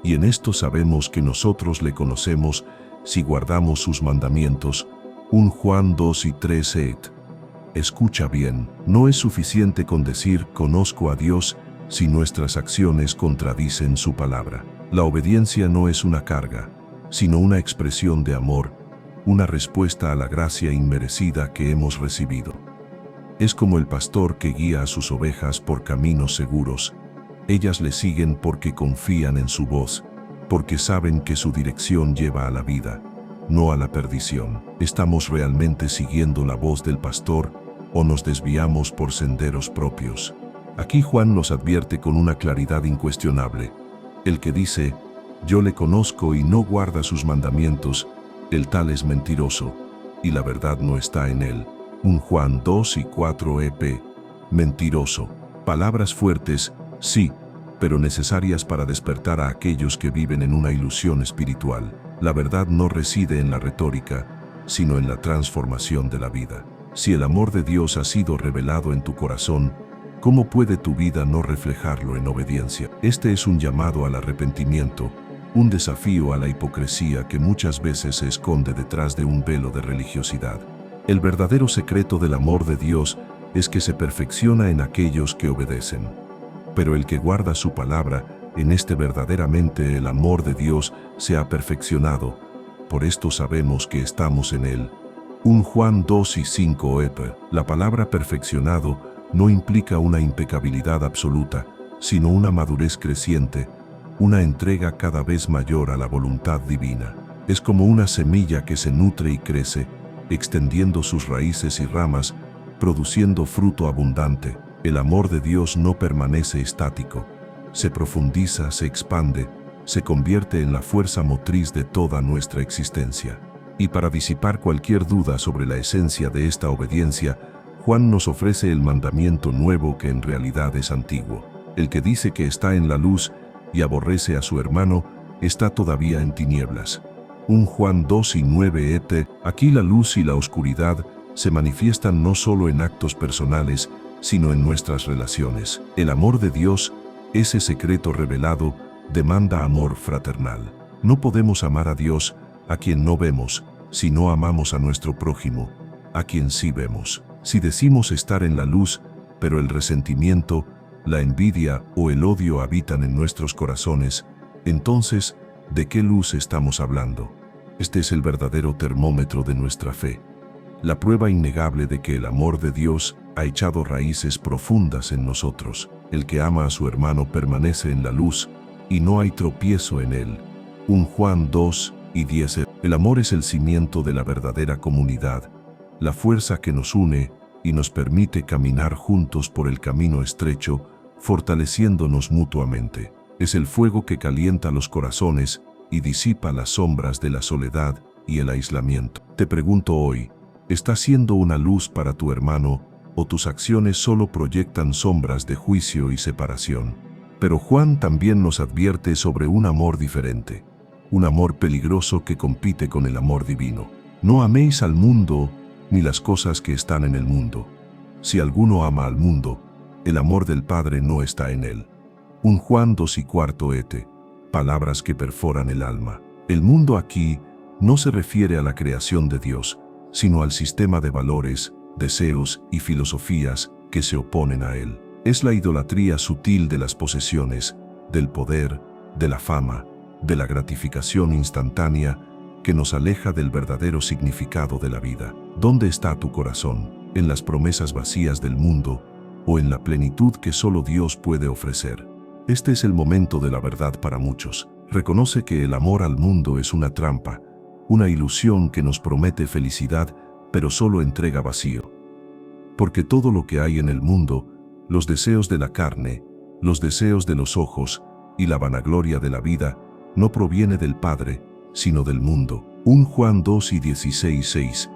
Y en esto sabemos que nosotros le conocemos si guardamos sus mandamientos. 1 Juan 2:3 Escucha bien, no es suficiente con decir conozco a Dios si nuestras acciones contradicen su palabra. La obediencia no es una carga, sino una expresión de amor, una respuesta a la gracia inmerecida que hemos recibido. Es como el pastor que guía a sus ovejas por caminos seguros. Ellas le siguen porque confían en su voz, porque saben que su dirección lleva a la vida, no a la perdición. ¿Estamos realmente siguiendo la voz del pastor o nos desviamos por senderos propios? Aquí Juan nos advierte con una claridad incuestionable. El que dice, yo le conozco y no guarda sus mandamientos, el tal es mentiroso, y la verdad no está en él. 1 Juan 2:4 EP. Mentiroso. Palabras fuertes, sí, pero necesarias para despertar a aquellos que viven en una ilusión espiritual. La verdad no reside en la retórica, sino en la transformación de la vida. Si el amor de Dios ha sido revelado en tu corazón, ¿cómo puede tu vida no reflejarlo en obediencia? Este es un llamado al arrepentimiento, un desafío a la hipocresía que muchas veces se esconde detrás de un velo de religiosidad. El verdadero secreto del amor de Dios es que se perfecciona en aquellos que obedecen. Pero el que guarda su palabra, en este verdaderamente el amor de Dios se ha perfeccionado. Por esto sabemos que estamos en él. 1 Juan 2:5 EP. La palabra perfeccionado no implica una impecabilidad absoluta, sino una madurez creciente, una entrega cada vez mayor a la voluntad divina. Es como una semilla que se nutre y crece, extendiendo sus raíces y ramas, produciendo fruto abundante. El amor de Dios no permanece estático. Se profundiza, se expande, se convierte en la fuerza motriz de toda nuestra existencia. Y para disipar cualquier duda sobre la esencia de esta obediencia, Juan nos ofrece el mandamiento nuevo que en realidad es antiguo. El que dice que está en la luz y aborrece a su hermano, está todavía en tinieblas. 1 Juan 2:9 Aquí la luz y la oscuridad se manifiestan no solo en actos personales, sino en nuestras relaciones. El amor de Dios, ese secreto revelado, demanda amor fraternal. No podemos amar a Dios, a quien no vemos, si no amamos a nuestro prójimo, a quien sí vemos. Si decimos estar en la luz, pero el resentimiento, la envidia o el odio habitan en nuestros corazones, entonces, ¿de qué luz estamos hablando? Este es el verdadero termómetro de nuestra fe. La prueba innegable de que el amor de Dios ha echado raíces profundas en nosotros. El que ama a su hermano permanece en la luz, y no hay tropiezo en él. 1 Juan 2:10 El amor es el cimiento de la verdadera comunidad, la fuerza que nos une y nos permite caminar juntos por el camino estrecho, fortaleciéndonos mutuamente. Es el fuego que calienta los corazones y disipa las sombras de la soledad y el aislamiento. Te pregunto hoy, ¿estás siendo una luz para tu hermano o tus acciones solo proyectan sombras de juicio y separación? Pero Juan también nos advierte sobre un amor diferente, un amor peligroso que compite con el amor divino. No améis al mundo ni las cosas que están en el mundo. Si alguno ama al mundo, el amor del Padre no está en él. 1 Juan 2:4 Palabras que perforan el alma. El mundo aquí no se refiere a la creación de Dios, sino al sistema de valores, deseos y filosofías que se oponen a él. Es la idolatría sutil de las posesiones, del poder, de la fama, de la gratificación instantánea que nos aleja del verdadero significado de la vida. ¿Dónde está tu corazón? ¿En las promesas vacías del mundo o en la plenitud que solo Dios puede ofrecer? Este es el momento de la verdad para muchos. Reconoce que el amor al mundo es una trampa, una ilusión que nos promete felicidad, pero solo entrega vacío. Porque todo lo que hay en el mundo, los deseos de la carne, los deseos de los ojos y la vanagloria de la vida, no proviene del Padre, sino del mundo. 1 Juan 2:16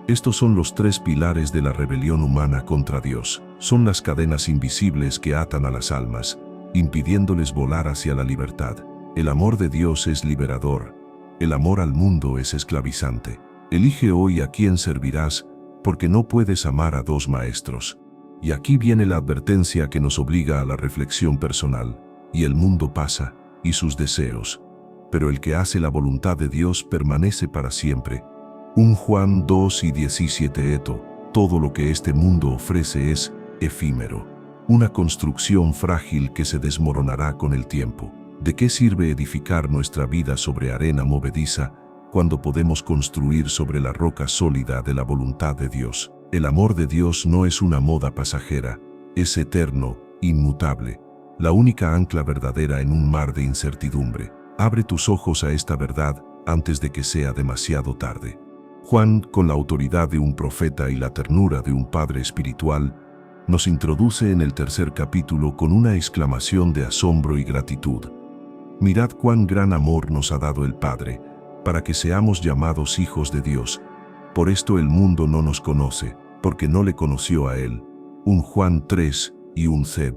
Estos son los tres pilares de la rebelión humana contra Dios. Son las cadenas invisibles que atan a las almas, impidiéndoles volar hacia la libertad. El amor de Dios es liberador. El amor al mundo es esclavizante. Elige hoy a quién servirás, porque no puedes amar a dos maestros. Y aquí viene la advertencia que nos obliga a la reflexión personal. Y el mundo pasa, y sus deseos. Pero el que hace la voluntad de Dios permanece para siempre. 1 Juan 2:17 Todo lo que este mundo ofrece es efímero, una construcción frágil que se desmoronará con el tiempo. ¿De qué sirve edificar nuestra vida sobre arena movediza cuando podemos construir sobre la roca sólida de la voluntad de Dios? El amor de Dios no es una moda pasajera, es eterno, inmutable, la única ancla verdadera en un mar de incertidumbre. Abre tus ojos a esta verdad antes de que sea demasiado tarde. Juan, con la autoridad de un profeta y la ternura de un padre espiritual, nos introduce en el tercer capítulo con una exclamación de asombro y gratitud. Mirad cuán gran amor nos ha dado el Padre, para que seamos llamados hijos de Dios. Por esto el mundo no nos conoce, porque no le conoció a Él. 1 Juan 3:1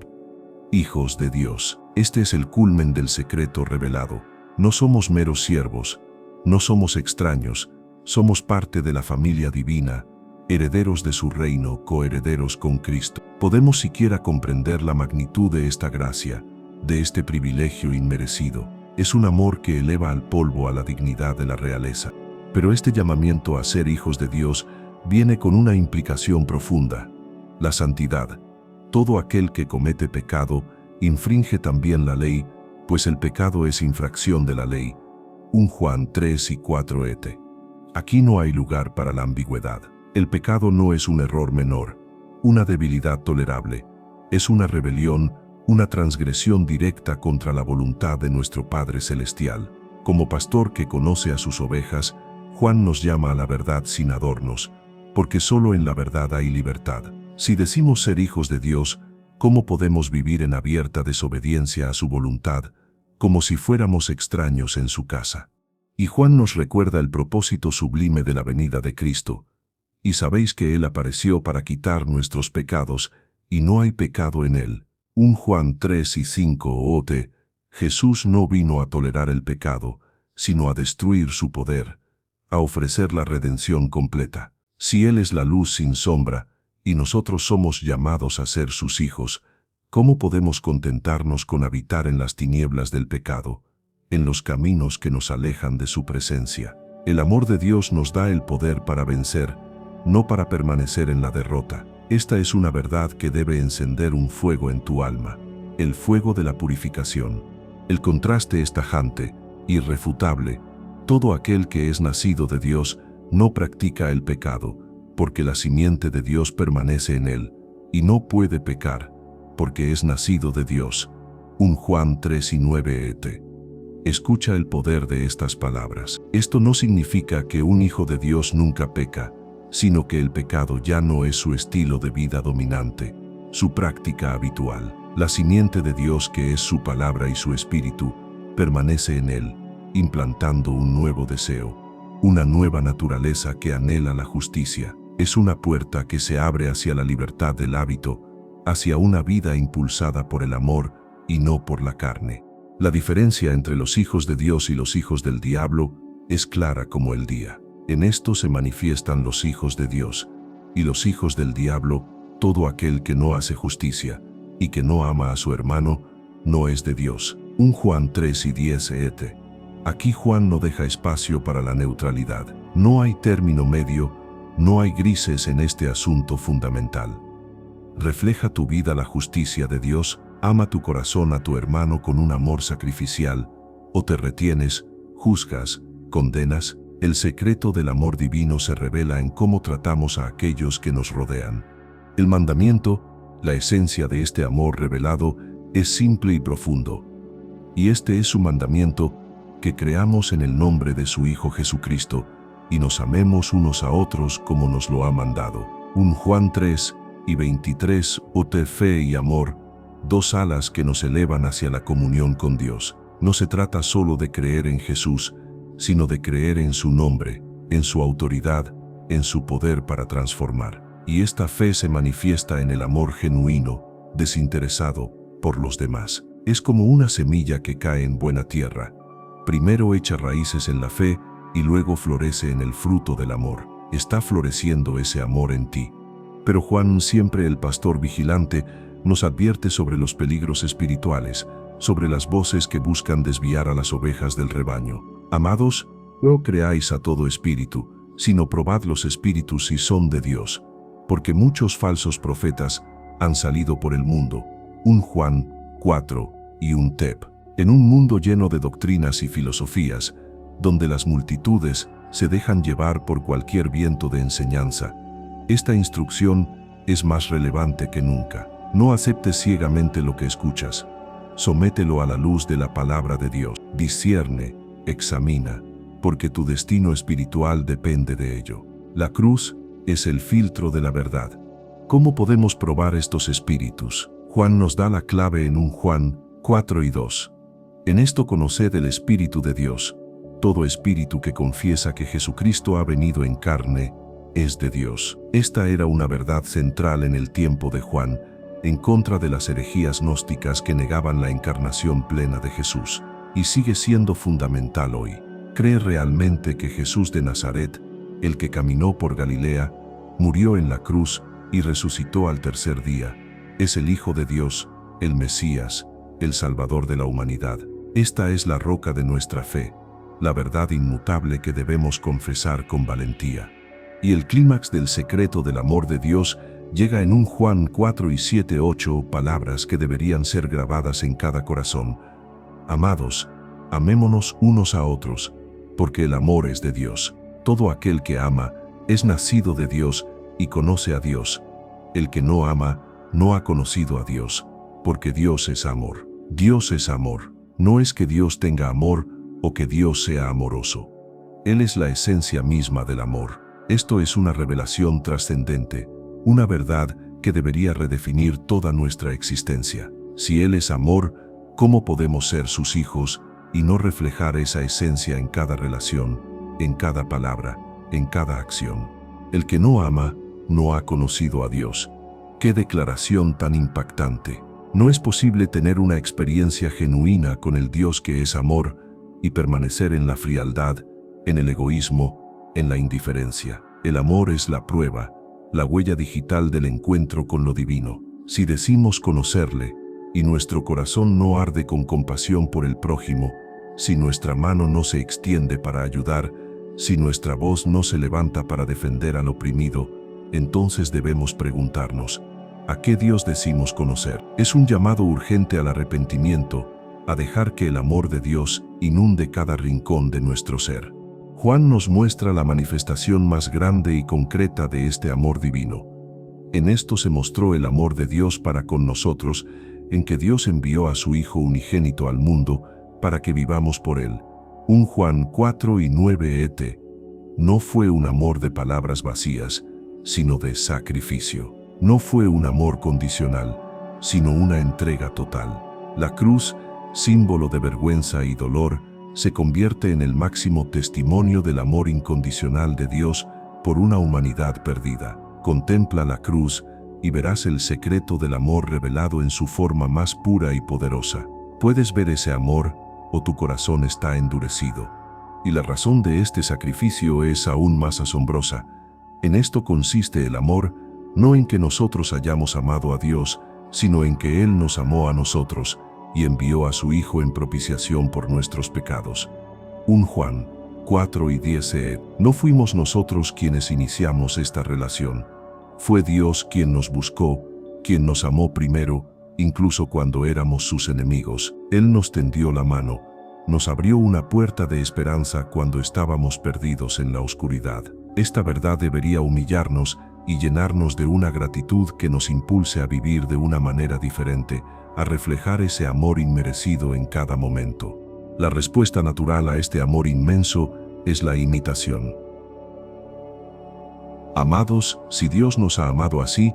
Hijos de Dios. Este es el culmen del secreto revelado. No somos meros siervos, no somos extraños, somos parte de la familia divina, herederos de su reino, coherederos con Cristo. ¿Podemos siquiera comprender la magnitud de esta gracia, de este privilegio inmerecido? Es un amor que eleva al polvo a la dignidad de la realeza. Pero este llamamiento a ser hijos de Dios viene con una implicación profunda: la santidad. Todo aquel que comete pecado infringe también la ley, pues el pecado es infracción de la ley. 1 Juan 3:4 Aquí no hay lugar para la ambigüedad. El pecado no es un error menor, una debilidad tolerable. Es una rebelión, una transgresión directa contra la voluntad de nuestro Padre Celestial. Como pastor que conoce a sus ovejas, Juan nos llama a la verdad sin adornos, porque solo en la verdad hay libertad. Si decimos ser hijos de Dios, ¿cómo podemos vivir en abierta desobediencia a su voluntad, como si fuéramos extraños en su casa? Y Juan nos recuerda el propósito sublime de la venida de Cristo. Y sabéis que Él apareció para quitar nuestros pecados, y no hay pecado en Él. 1 Juan 3 y 5 OT. Jesús no vino a tolerar el pecado, sino a destruir su poder, a ofrecer la redención completa. Si Él es la luz sin sombra, y nosotros somos llamados a ser sus hijos, ¿cómo podemos contentarnos con habitar en las tinieblas del pecado, en los caminos que nos alejan de su presencia? El amor de Dios nos da el poder para vencer, no para permanecer en la derrota. Esta es una verdad que debe encender un fuego en tu alma, el fuego de la purificación. El contraste es tajante, irrefutable. Todo aquel que es nacido de Dios no practica el pecado, porque la simiente de Dios permanece en él, y no puede pecar, porque es nacido de Dios. 1 Juan 3 y 9 et. Escucha el poder de estas palabras. Esto no significa que un hijo de Dios nunca peca, sino que el pecado ya no es su estilo de vida dominante, su práctica habitual. La simiente de Dios, que es su palabra y su espíritu, permanece en él, implantando un nuevo deseo, una nueva naturaleza que anhela la justicia. Es una puerta que se abre hacia la libertad del hábito, hacia una vida impulsada por el amor y no por la carne. La diferencia entre los hijos de Dios y los hijos del diablo es clara como el día. En esto se manifiestan los hijos de Dios, y los hijos del diablo. Todo aquel que no hace justicia y que no ama a su hermano no es de Dios. 1 Juan 3 y 10 et. Aquí Juan no deja espacio para la neutralidad. No hay término medio, no hay grises en este asunto fundamental. Refleja tu vida la justicia de Dios, ama tu corazón a tu hermano con un amor sacrificial, o te retienes, juzgas, condenas. El secreto del amor divino se revela en cómo tratamos a aquellos que nos rodean. El mandamiento, la esencia de este amor revelado, es simple y profundo. Y este es su mandamiento, que creamos en el nombre de su Hijo Jesucristo, y nos amemos unos a otros como nos lo ha mandado. 1 Juan 3 y 23 OT. Fe y amor, dos alas que nos elevan hacia la comunión con Dios. No se trata solo de creer en Jesús, sino de creer en su nombre, en su autoridad, en su poder para transformar. Y esta fe se manifiesta en el amor genuino, desinteresado, por los demás. Es como una semilla que cae en buena tierra. Primero echa raíces en la fe y luego florece en el fruto del amor. Está floreciendo ese amor en ti. Pero Juan, siempre el pastor vigilante, nos advierte sobre los peligros espirituales, sobre las voces que buscan desviar a las ovejas del rebaño. Amados, no creáis a todo espíritu, sino probad los espíritus si son de Dios, porque muchos falsos profetas han salido por el mundo. 1 Juan 4 y 1 Tep. En un mundo lleno de doctrinas y filosofías, donde las multitudes se dejan llevar por cualquier viento de enseñanza, esta instrucción es más relevante que nunca. No aceptes ciegamente lo que escuchas. Somételo a la luz de la palabra de Dios. Discierne, examina, porque tu destino espiritual depende de ello. La cruz es el filtro de la verdad. ¿Cómo podemos probar estos espíritus? Juan nos da la clave en 1 Juan 4 y 2. En esto conoced el Espíritu de Dios. Todo espíritu que confiesa que Jesucristo ha venido en carne es de Dios. Esta era una verdad central en el tiempo de Juan, en contra de las herejías gnósticas que negaban la encarnación plena de Jesús, y sigue siendo fundamental hoy. ¿Cree realmente que Jesús de Nazaret, el que caminó por Galilea, murió en la cruz y resucitó al tercer día, es el Hijo de Dios, el Mesías, el Salvador de la humanidad? Esta es la roca de nuestra fe, la verdad inmutable que debemos confesar con valentía. Y el clímax del secreto del amor de Dios llega en 1 Juan 4 y 7, 8, palabras que deberían ser grabadas en cada corazón. Amados, amémonos unos a otros, porque el amor es de Dios. Todo aquel que ama es nacido de Dios y conoce a Dios. El que no ama no ha conocido a Dios, porque Dios es amor. Dios es amor. No es que Dios tenga amor o que Dios sea amoroso. Él es la esencia misma del amor. Esto es una revelación trascendente, una verdad que debería redefinir toda nuestra existencia. Si Él es amor, ¿cómo podemos ser sus hijos y no reflejar esa esencia en cada relación, en cada palabra, en cada acción? El que no ama, no ha conocido a Dios. ¡Qué declaración tan impactante! No es posible tener una experiencia genuina con el Dios que es amor y permanecer en la frialdad, en el egoísmo, en la indiferencia. El amor es la prueba, la huella digital del encuentro con lo divino. Si decimos conocerle, y nuestro corazón no arde con compasión por el prójimo, si nuestra mano no se extiende para ayudar, si nuestra voz no se levanta para defender al oprimido, entonces debemos preguntarnos, ¿a qué Dios decimos conocer? Es un llamado urgente al arrepentimiento, a dejar que el amor de Dios inunde cada rincón de nuestro ser. Juan nos muestra la manifestación más grande y concreta de este amor divino. En esto se mostró el amor de Dios para con nosotros, en que Dios envió a su Hijo unigénito al mundo para que vivamos por Él. 1 Juan 4:9 et. No fue un amor de palabras vacías, sino de sacrificio. No fue un amor condicional, sino una entrega total. La cruz, símbolo de vergüenza y dolor, se convierte en el máximo testimonio del amor incondicional de Dios por una humanidad perdida. Contempla la cruz y verás el secreto del amor revelado en su forma más pura y poderosa. Puedes ver ese amor o tu corazón está endurecido. Y la razón de este sacrificio es aún más asombrosa. En esto consiste el amor, no en que nosotros hayamos amado a Dios, sino en que Él nos amó a nosotros y envió a su Hijo en propiciación por nuestros pecados. 1 Juan 4:10. No fuimos nosotros quienes iniciamos esta relación. Fue Dios quien nos buscó, quien nos amó primero, incluso cuando éramos sus enemigos. Él nos tendió la mano, nos abrió una puerta de esperanza cuando estábamos perdidos en la oscuridad. Esta verdad debería humillarnos y llenarnos de una gratitud que nos impulse a vivir de una manera diferente, a reflejar ese amor inmerecido en cada momento. La respuesta natural a este amor inmenso es la imitación. Amados, si Dios nos ha amado así,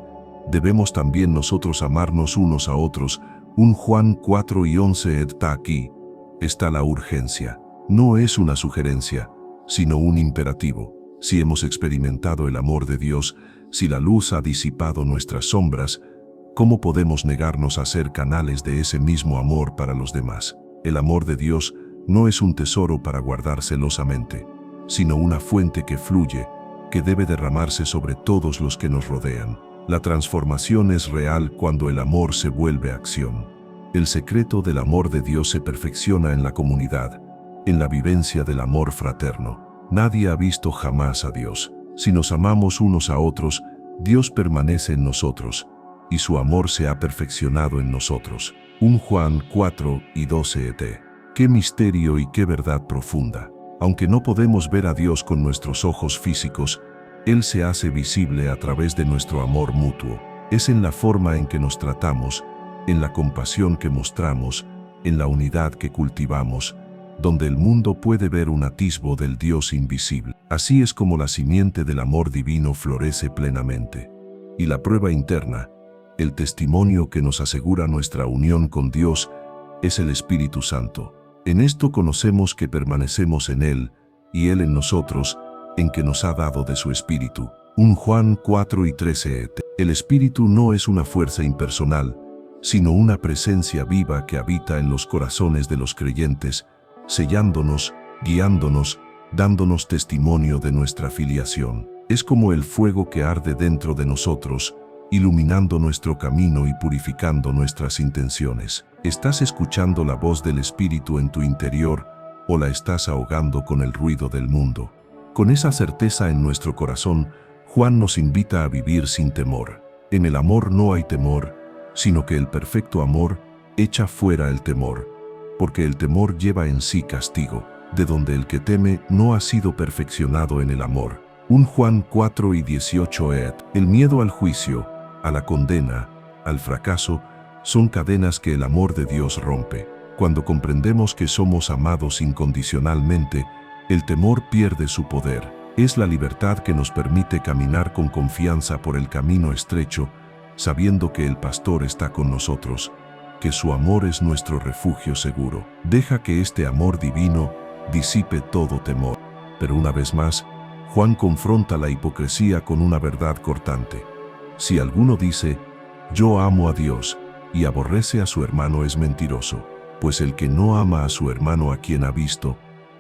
debemos también nosotros amarnos unos a otros. 1 Juan 4:11. Aquí está la urgencia. No es una sugerencia, sino un imperativo. Si hemos experimentado el amor de Dios, si la luz ha disipado nuestras sombras, ¿cómo podemos negarnos a ser canales de ese mismo amor para los demás? El amor de Dios no es un tesoro para guardar celosamente, sino una fuente que fluye, que debe derramarse sobre todos los que nos rodean. La transformación es real cuando el amor se vuelve acción. El secreto del amor de Dios se perfecciona en la comunidad, en la vivencia del amor fraterno. Nadie ha visto jamás a Dios. Si nos amamos unos a otros, Dios permanece en nosotros, y su amor se ha perfeccionado en nosotros. 1 Juan 4:12 et. ¡Qué misterio y qué verdad profunda! Aunque no podemos ver a Dios con nuestros ojos físicos, Él se hace visible a través de nuestro amor mutuo. Es en la forma en que nos tratamos, en la compasión que mostramos, en la unidad que cultivamos, donde el mundo puede ver un atisbo del Dios invisible. Así es como la simiente del amor divino florece plenamente. Y la prueba interna, el testimonio que nos asegura nuestra unión con Dios, es el Espíritu Santo. En esto conocemos que permanecemos en Él, y Él en nosotros, en que nos ha dado de su Espíritu. 1 Juan 4:13. El Espíritu no es una fuerza impersonal, sino una presencia viva que habita en los corazones de los creyentes, sellándonos, guiándonos, dándonos testimonio de nuestra filiación. Es como el fuego que arde dentro de nosotros, iluminando nuestro camino y purificando nuestras intenciones. ¿Estás escuchando la voz del Espíritu en tu interior o la estás ahogando con el ruido del mundo? Con esa certeza en nuestro corazón, Juan nos invita a vivir sin temor. En el amor no hay temor, sino que el perfecto amor echa fuera el temor, porque el temor lleva en sí castigo, de donde el que teme no ha sido perfeccionado en el amor. 1 Juan 4:18 et. El miedo al juicio, a la condena, al fracaso, son cadenas que el amor de Dios rompe. Cuando comprendemos que somos amados incondicionalmente, El temor pierde su poder. Es la libertad que nos permite caminar con confianza por el camino estrecho, sabiendo que el pastor está con nosotros, que su amor es nuestro refugio seguro. Deja que este amor divino disipe todo temor. Pero una vez más, Juan confronta la hipocresía con una verdad cortante. Si alguno dice, yo amo a Dios, y aborrece a su hermano es mentiroso, pues el que no ama a su hermano a quien ha visto,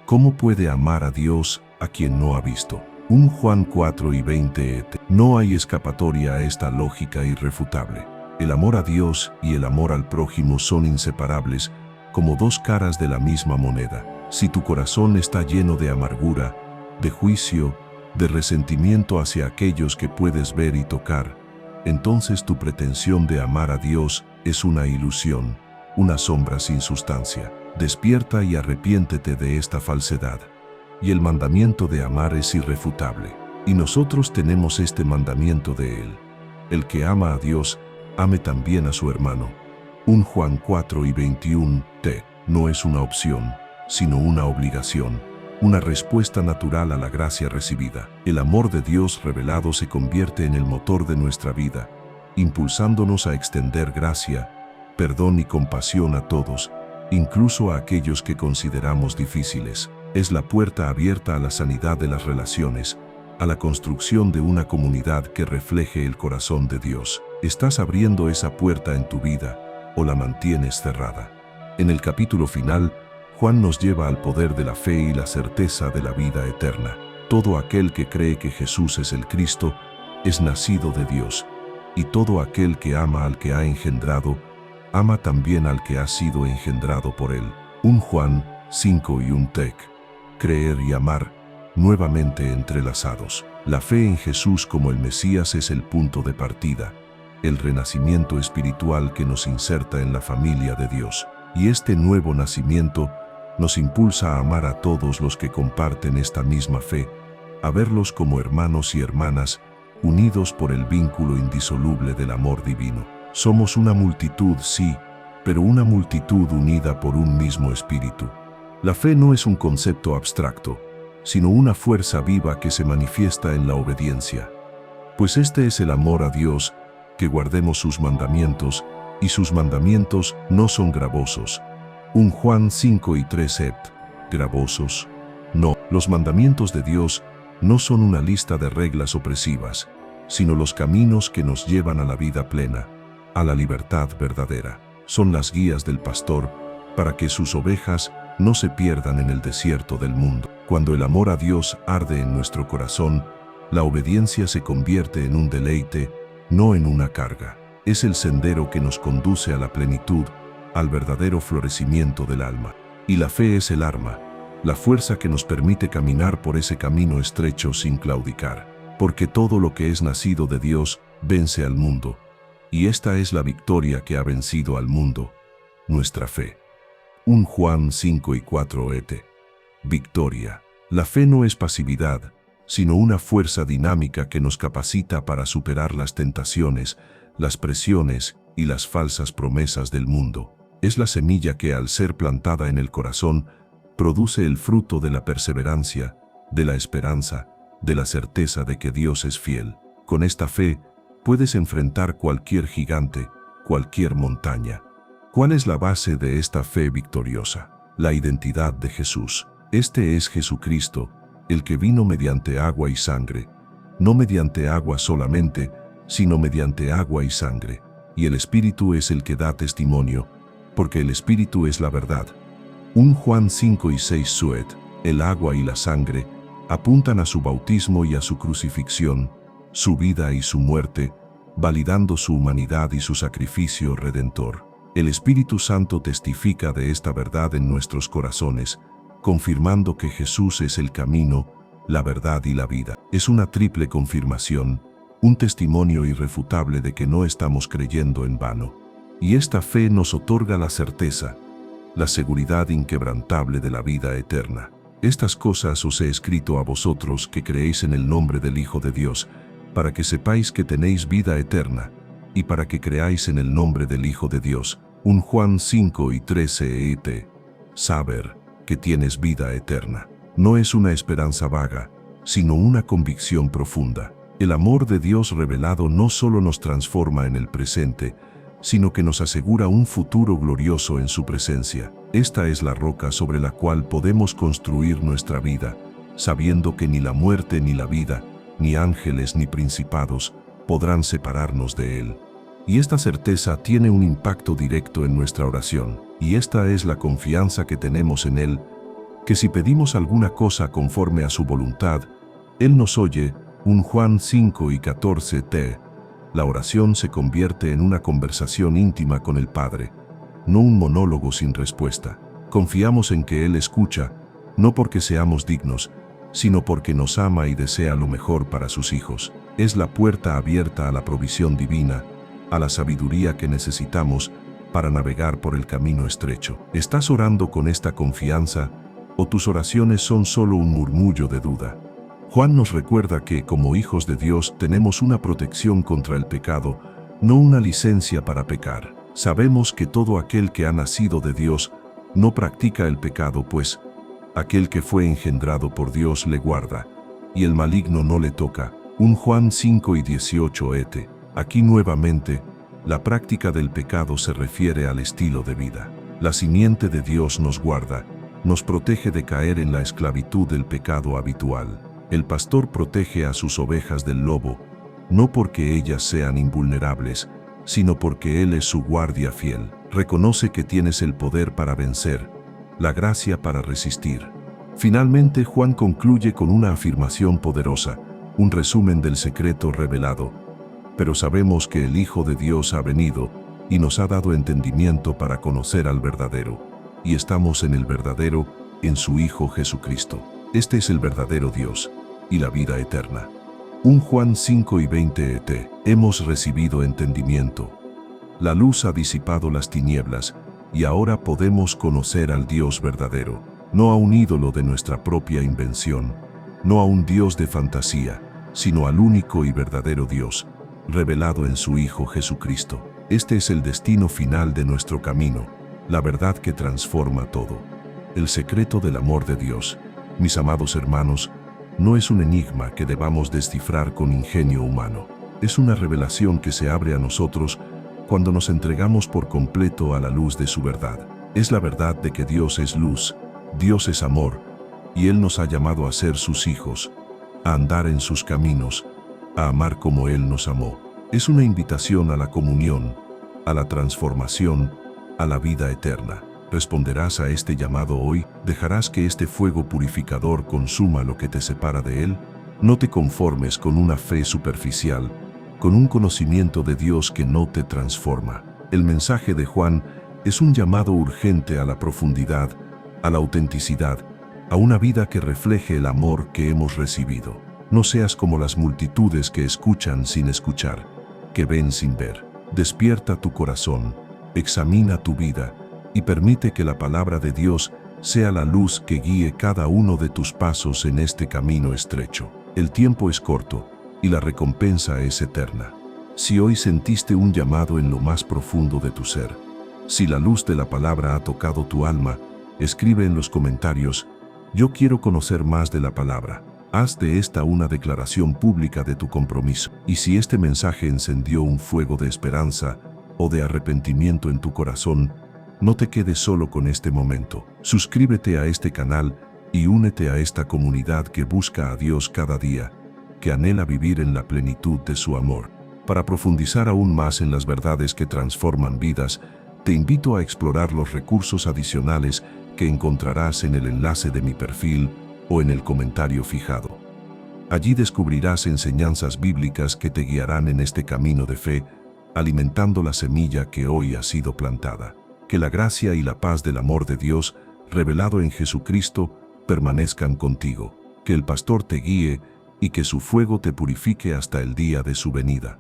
¿cómo puede amar a Dios a quien no ha visto? 1 Juan 4:20 No hay escapatoria a esta lógica irrefutable. El amor a Dios y el amor al prójimo son inseparables, como dos caras de la misma moneda. Si tu corazón está lleno de amargura, de juicio, de resentimiento hacia aquellos que puedes ver y tocar, entonces tu pretensión de amar a Dios es una ilusión, una sombra sin sustancia. Despierta y arrepiéntete de esta falsedad. Y el mandamiento de amar es irrefutable. Y nosotros tenemos este mandamiento de Él. El que ama a Dios, ame también a su hermano. 1 Juan 4:21 no es una opción, sino una obligación, una respuesta natural a la gracia recibida. El amor de Dios revelado se convierte en el motor de nuestra vida, impulsándonos a extender gracia, perdón y compasión a todos, incluso a aquellos que consideramos difíciles. Es la puerta abierta a la sanidad de las relaciones, a la construcción de una comunidad que refleje el corazón de Dios. ¿Estás abriendo esa puerta en tu vida o la mantienes cerrada? En el capítulo final, Juan nos lleva al poder de la fe y la certeza de la vida eterna. Todo aquel que cree que Jesús es el Cristo es nacido de Dios, y todo aquel que ama al que ha engendrado, ama también al que ha sido engendrado por él. 1 Juan 5:1 Creer y amar, nuevamente entrelazados. La fe en Jesús como el Mesías es el punto de partida, el renacimiento espiritual que nos inserta en la familia de Dios. Y este nuevo nacimiento nos impulsa a amar a todos los que comparten esta misma fe, a verlos como hermanos y hermanas, unidos por el vínculo indisoluble del amor divino. Somos una multitud, sí, pero una multitud unida por un mismo espíritu. La fe no es un concepto abstracto, sino una fuerza viva que se manifiesta en la obediencia. Pues este es el amor a Dios, que guardemos sus mandamientos, y sus mandamientos no son gravosos. 1 Juan 5:3 Gravosos. No, los mandamientos de Dios no son una lista de reglas opresivas, sino los caminos que nos llevan a la vida plena, a la libertad verdadera. Son las guías del pastor para que sus ovejas no se pierdan en el desierto del mundo. Cuando el amor a Dios arde en nuestro corazón, la obediencia se convierte en un deleite, no en una carga. Es el sendero que nos conduce a la plenitud, al verdadero florecimiento del alma. Y la fe es el arma, la fuerza que nos permite caminar por ese camino estrecho sin claudicar. Porque todo lo que es nacido de Dios vence al mundo. Y esta es la victoria que ha vencido al mundo, nuestra fe. 1 Juan 5:4 Victoria. La fe no es pasividad, sino una fuerza dinámica que nos capacita para superar las tentaciones, las presiones y las falsas promesas del mundo. Es la semilla que, al ser plantada en el corazón, produce el fruto de la perseverancia, de la esperanza, de la certeza de que Dios es fiel. Con esta fe, puedes enfrentar cualquier gigante, cualquier montaña. ¿Cuál es la base de esta fe victoriosa? La identidad de Jesús. Este es Jesucristo, el que vino mediante agua y sangre, no mediante agua solamente, sino mediante agua y sangre. Y el Espíritu es el que da testimonio, porque el Espíritu es la verdad. 1 Juan 5:6 El agua y la sangre apuntan a su bautismo y a su crucifixión, su vida y su muerte, validando su humanidad y su sacrificio redentor. El Espíritu Santo testifica de esta verdad en nuestros corazones, confirmando que Jesús es el camino, la verdad y la vida. Es una triple confirmación, un testimonio irrefutable de que no estamos creyendo en vano. Y esta fe nos otorga la certeza, la seguridad inquebrantable de la vida eterna. Estas cosas os he escrito a vosotros que creéis en el nombre del Hijo de Dios, para que sepáis que tenéis vida eterna, y para que creáis en el nombre del Hijo de Dios. 1 Juan 5:13 Saber que tienes vida eterna. no es una esperanza vaga, sino una convicción profunda. El amor de Dios revelado no solo nos transforma en el presente, sino que nos asegura un futuro glorioso en su presencia. Esta es la roca sobre la cual podemos construir nuestra vida, sabiendo que ni la muerte ni la vida, ni ángeles ni principados, podrán separarnos de Él. Y esta certeza tiene un impacto directo en nuestra oración, y esta es la confianza que tenemos en Él, que si pedimos alguna cosa conforme a su voluntad, Él nos oye. 1 Juan 5:14. La oración se convierte en una conversación íntima con el Padre, no un monólogo sin respuesta. Confiamos en que Él escucha, no porque seamos dignos, sino porque nos ama y desea lo mejor para sus hijos. Es la puerta abierta a la provisión divina, a la sabiduría que necesitamos para navegar por el camino estrecho. ¿Estás orando con esta confianza o tus oraciones son solo un murmullo de duda? Juan nos recuerda que, como hijos de Dios, tenemos una protección contra el pecado, no una licencia para pecar. Sabemos que todo aquel que ha nacido de Dios no practica el pecado, pues aquel que fue engendrado por Dios le guarda, y el maligno no le toca. 1 Juan 5:18. Aquí nuevamente, la práctica del pecado se refiere al estilo de vida. La simiente de Dios nos guarda, nos protege de caer en la esclavitud del pecado habitual. El pastor protege a sus ovejas del lobo, no porque ellas sean invulnerables, sino porque Él es su guardia fiel. Reconoce que tienes el poder para vencer, la gracia para resistir. Finalmente, Juan concluye con una afirmación poderosa, un resumen del secreto revelado. Pero sabemos que el Hijo de Dios ha venido y nos ha dado entendimiento para conocer al verdadero, y estamos en el verdadero, en su Hijo Jesucristo. Este es el verdadero Dios y la vida eterna. 1 Juan 5:20. Hemos recibido entendimiento. La luz ha disipado las tinieblas, y ahora podemos conocer al Dios verdadero, no a un ídolo de nuestra propia invención, no a un Dios de fantasía, sino al único y verdadero Dios, revelado en su Hijo Jesucristo. Este es el destino final de nuestro camino, la verdad que transforma todo. El secreto del amor de Dios, mis amados hermanos, no es un enigma que debamos descifrar con ingenio humano. Es una revelación que se abre a nosotros cuando nos entregamos por completo a la luz de su verdad. Es la verdad de que Dios es luz, Dios es amor, y Él nos ha llamado a ser sus hijos, a andar en sus caminos, a amar como Él nos amó. Es una invitación a la comunión, a la transformación, a la vida eterna. ¿Responderás a este llamado hoy? ¿Dejarás que este fuego purificador consuma lo que te separa de Él? No te conformes con una fe superficial, con un conocimiento de Dios que no te transforma. El mensaje de Juan es un llamado urgente a la profundidad, a la autenticidad, a una vida que refleje el amor que hemos recibido. No seas como las multitudes que escuchan sin escuchar, que ven sin ver. Despierta tu corazón, examina tu vida, y permite que la palabra de Dios sea la luz que guíe cada uno de tus pasos en este camino estrecho. El tiempo es corto y la recompensa es eterna. Si hoy sentiste un llamado en lo más profundo de tu ser, si la luz de la palabra ha tocado tu alma, escribe en los comentarios: yo quiero conocer más de la palabra. Haz de esta una declaración pública de tu compromiso. Y si este mensaje encendió un fuego de esperanza o de arrepentimiento en tu corazón, no te quedes solo con este momento. Suscríbete a este canal y únete a esta comunidad que busca a Dios cada día, que anhela vivir en la plenitud de su amor. Para profundizar aún más en las verdades que transforman vidas, te invito a explorar los recursos adicionales que encontrarás en el enlace de mi perfil o en el comentario fijado. Allí descubrirás enseñanzas bíblicas que te guiarán en este camino de fe, alimentando la semilla que hoy ha sido plantada. Que la gracia y la paz del amor de Dios, revelado en Jesucristo, permanezcan contigo. Que el pastor te guíe y que su fuego te purifique hasta el día de su venida.